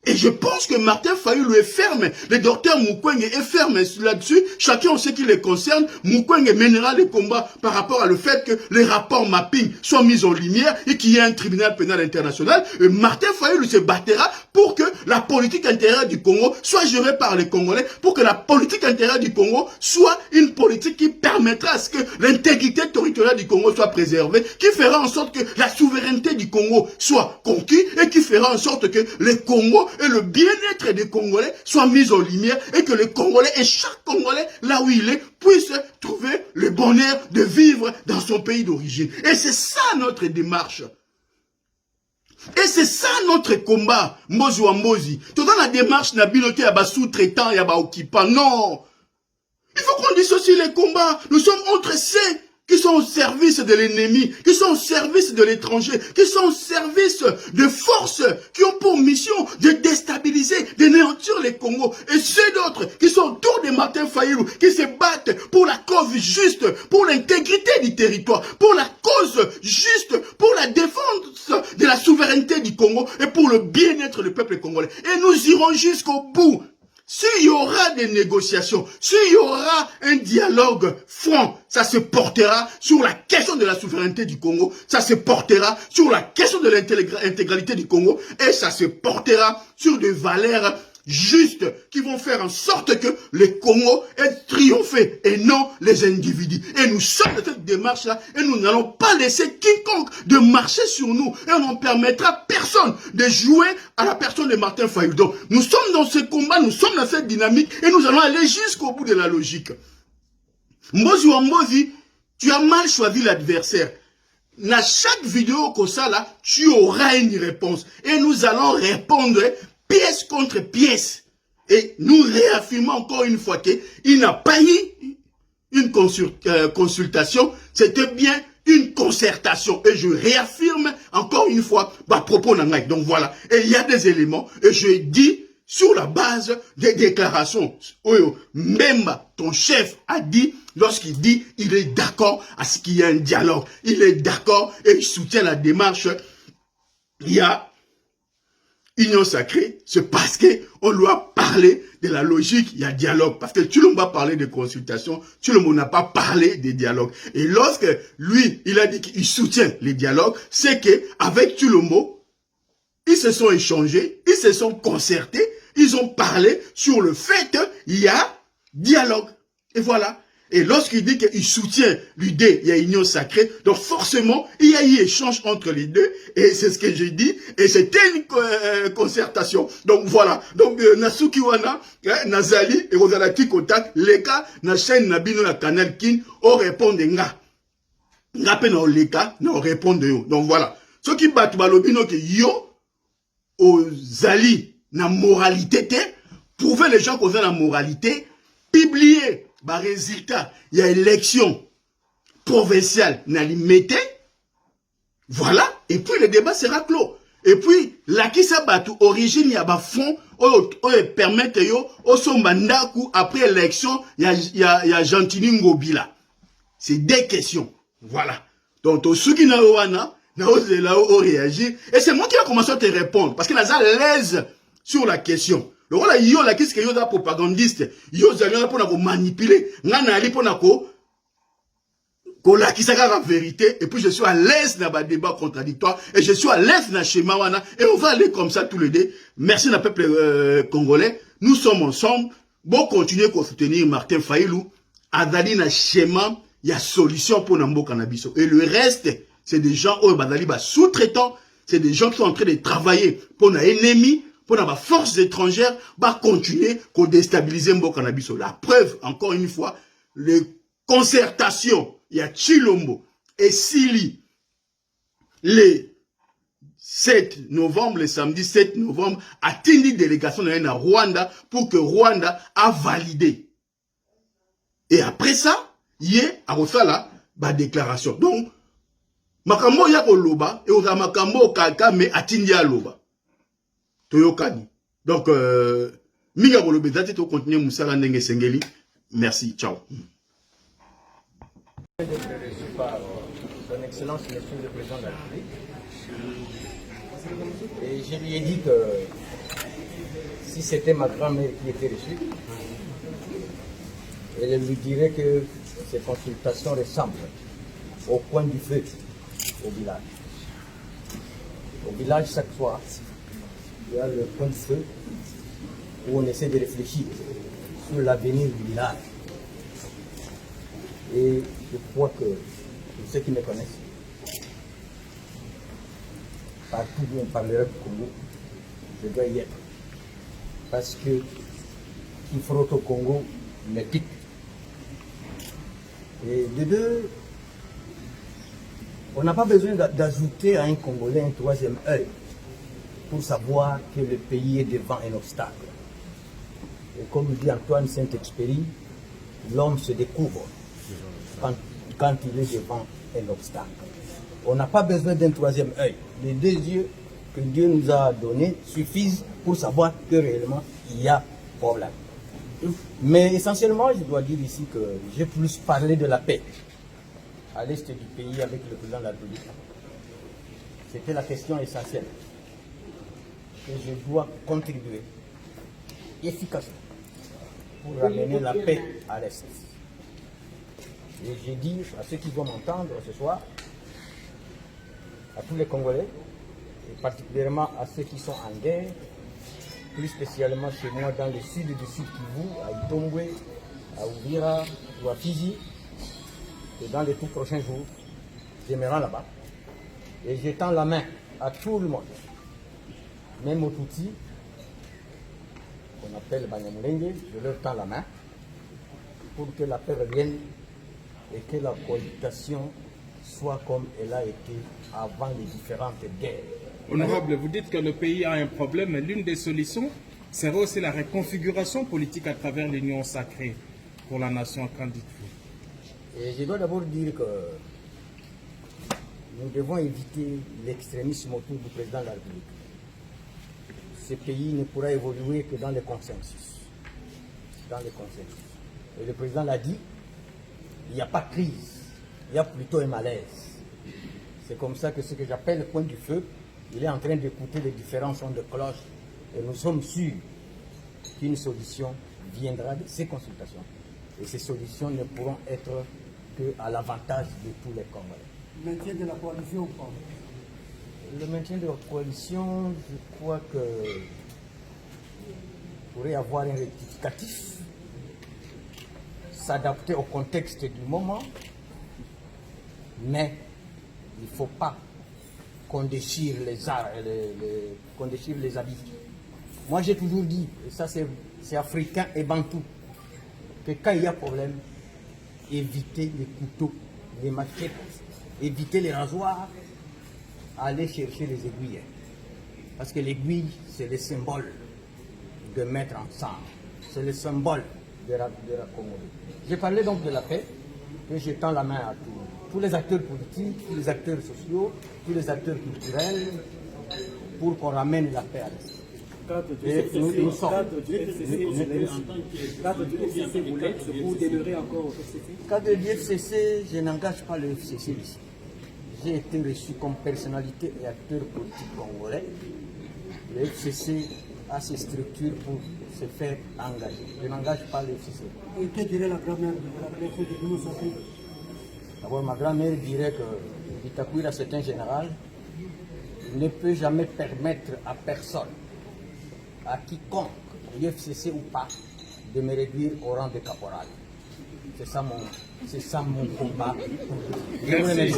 Et je pense que Martin Fayulu est ferme. Le docteur Mukwege est ferme là-dessus. Chacun sait qui les concerne. Mukwege mènera les combats par rapport à le fait que les rapports mapping soient mis en lumière et qu'il y ait un tribunal pénal international. Et Martin Fayulu se battra pour que la politique intérieure du Congo soit gérée par les Congolais, pour que la politique intérieure du Congo soit une politique qui permettra à ce que l'intégrité territoriale du Congo soit préservée, qui fera en sorte que la souveraineté du Congo soit conquise et qui fera en sorte que le Congo et le bien-être des Congolais soient mis en lumière et que les Congolais et chaque Congolais, là où il est, puisse trouver le bonheur de vivre dans son pays d'origine. Et c'est ça notre démarche. Et c'est ça notre combat, Mbozi wa Mbozi. Tout dans la démarche, Nabiloté, yaba sous-traitant, yaba occupant. Non. Il faut qu'on dissocie les combats. Nous sommes entre ceux qui sont au service de l'ennemi, qui sont au service de l'étranger, qui sont au service de forces qui ont pour mission de déstabiliser, d'énéantir les Congos. Et ceux d'autres qui sont autour de Martin Fayulu, qui se battent pour la cause juste, pour l'intégrité du territoire, pour la cause juste, pour la défense de la souveraineté du Congo et pour le bien-être du peuple congolais. Et nous irons jusqu'au bout. S'il y aura des négociations, s'il y aura un dialogue franc, ça se portera sur la question de la souveraineté du Congo, ça se portera sur la question de l'intégralité du Congo et ça se portera sur des valeurs justes qui vont faire en sorte que le Congo ait triomphé et non les individus. Et nous sommes dans cette démarche-là et nous n'allons pas laisser quiconque de marcher sur nous et on n'en permettra personne de jouer à la personne de Martin Fayulu. Donc, nous sommes dans ce combat, nous sommes dans cette dynamique et nous allons aller jusqu'au bout de la logique. Mbozi wa Mbozi, tu as mal choisi l'adversaire. Dans chaque vidéo comme ça, là, tu auras une réponse. Et nous allons répondre pièce contre pièce. Et nous réaffirmons encore une fois qu'il n'a pas eu une consultation, c'était bien une concertation. Et je réaffirme encore une fois ma propos. Donc voilà. Et il y a des éléments. Et je dis sur la base des déclarations. Même ton chef a dit, lorsqu'il dit, il est d'accord à ce qu'il y ait un dialogue. Il est d'accord et il soutient la démarche. Il y a Union Sacrée, c'est parce qu'on lui a parlé de la logique, il y a dialogue. Parce que Tshilombo a parlé de consultation, Tshilombo n'a pas parlé de dialogue. Et lorsque lui, il a dit qu'il soutient les dialogues, c'est qu'avec Tshilombo, ils se sont échangés, ils se sont concertés, ils ont parlé sur le fait qu'il y a dialogue. Et voilà. Et lorsqu'il dit qu'il soutient l'idée, il y a Union Sacrée, donc forcément, il y a eu échange entre les deux, et c'est ce que j'ai dit, et c'était une concertation. Donc voilà, donc Nasuki Wana, Nazali, et Rosalati Kotak, les cas, na chaîne Nabino, la canal King, on répond de nga. Nga pe na les cas, na on répond de yo. Donc voilà. Ce qui bat balobino que yo, aux Ali, na moralité, prouver les gens qu'on a la moralité, publier bah résultat, il y a élection provinciale, n'a limité. Voilà, et puis le débat sera clos. Et puis, la qui s'abattu, origine, il y a un fonds, qui permettent, au son mandat, après l'élection, il y a Gentini Ngobila. C'est des questions. Voilà. Donc, ceux qui n'ont pas, réagir. Et c'est moi qui a commencé à te répondre. Parce qu'il a à l'aise sur la question. Le rôle, il y a la question, il y a propagandiste. Il y a pour manipuler. Il y a pour qui la vérité, et puis je suis à l'aise dans le débat contradictoire, et je suis à l'aise dans le schéma, et on va aller comme ça tous les deux. Merci le peuple congolais. Nous sommes ensemble. Bon, continuer à soutenir Martin Fayilou. Adali na schéma, il y a solution pour Nambo Cannabis. Et le reste, c'est des gens, sous-traitants, c'est des gens qui sont en train de travailler pour nos ennemis, pour nos forces étrangères, va continuer à déstabiliser Nambo Cannabis. La preuve, encore une fois, les concertations, il y a Chilombo et Sili, les 7 novembre, le samedi 7 novembre, a tenu délégation à Rwanda pour que Rwanda a validé. Et après ça, il y a refait la déclaration. Donc, makambo ya koloba et oza makambo kaka mais atindi ya loba. Toyokani. Donc, miga kolobe dati to continuer musala ndenge sengeli. Merci, ciao. Reçu par son Excellence, Monsieur le Président de la République. Et je lui ai dit que si c'était ma grand-mère qui était reçue, elle lui dirait que ces consultations ressemblent au coin du feu au village. Au village, chaque soir, il y a le coin de feu où on essaie de réfléchir sur l'avenir du village. Et je crois que pour ceux qui me connaissent, partout où on parlera du Congo, je dois y être. Parce que il faut au Congo me pique. Et de deux, on n'a pas besoin d'ajouter à un Congolais un troisième œil pour savoir que le pays est devant un obstacle. Et comme dit Antoine Saint-Exupéry, l'homme se découvre quand il est devant un obstacle. On n'a pas besoin d'un troisième œil. Les 2 yeux que Dieu nous a donnés suffisent pour savoir que réellement il y a problème. Mais essentiellement, je dois dire ici que j'ai plus parlé de la paix à l'est du pays avec le président de la République. C'était la question essentielle. Que je dois contribuer efficacement pour ramener la paix à l'est. Et j'ai dit à ceux qui vont m'entendre ce soir, à tous les Congolais, et particulièrement à ceux qui sont en guerre, plus spécialement chez moi dans le sud du Sud Kivu, à Itombwe, à Uvira ou à Fizi, que dans les tout prochains jours, je me rends là-bas et je tends la main à tout le monde, même aux Tutsis, qu'on appelle Banyamulenge, je leur tends la main pour que la paix revienne et que la cohabitation soit comme elle a été avant les différentes guerres. Honorable, vous dites que le pays a un problème, mais l'une des solutions serait aussi la reconfiguration politique à travers l'union sacrée pour la nation. Qu'en dites-vous? Et je dois d'abord dire que nous devons éviter l'extrémisme autour du président de la République. Ce pays ne pourra évoluer que dans le consensus. Dans le consensus. Et le président l'a dit, il n'y a pas de crise, il y a plutôt un malaise. C'est comme ça que ce que j'appelle le point du feu, il est en train d'écouter les différents sons de cloche et nous sommes sûrs qu'une solution viendra de ces consultations. Et ces solutions ne pourront être qu'à l'avantage de tous les Congolais. Le maintien de la coalition ou pas? Le maintien de la coalition, je crois que pourrait avoir un rectificatif, s'adapter au contexte du moment, mais il ne faut pas qu'on déchire qu'on déchire les habits. Moi j'ai toujours dit, et ça c'est africain et bantou, que quand il y a problème, évitez les couteaux, les machettes, évitez les rasoirs, allez chercher les aiguilles. Parce que l'aiguille, c'est le symbole de mettre ensemble. C'est le symbole de la Congo. J'ai parlé donc de la paix, que je tends la main à tous les acteurs politiques, tous les acteurs sociaux, tous les acteurs culturels, pour qu'on ramène la paix à l'Est. Et nous sommes. Cadre de l'IFCC, je n'engage pas le FCC ici. J'ai été reçu comme personnalité et acteur politique congolais. Le FCC a ses structures pour se faire engager. Je n'engage pas le FCC. Et que dirait la grand-mère de la préfète de l'Union sacrée? D'abord, ma grand-mère dirait que Bitakwira, c'est un général. Il ne peut jamais permettre à personne, à quiconque, l'IFCC ou pas, de me réduire au rang de caporal. C'est ça mon combat. Merci.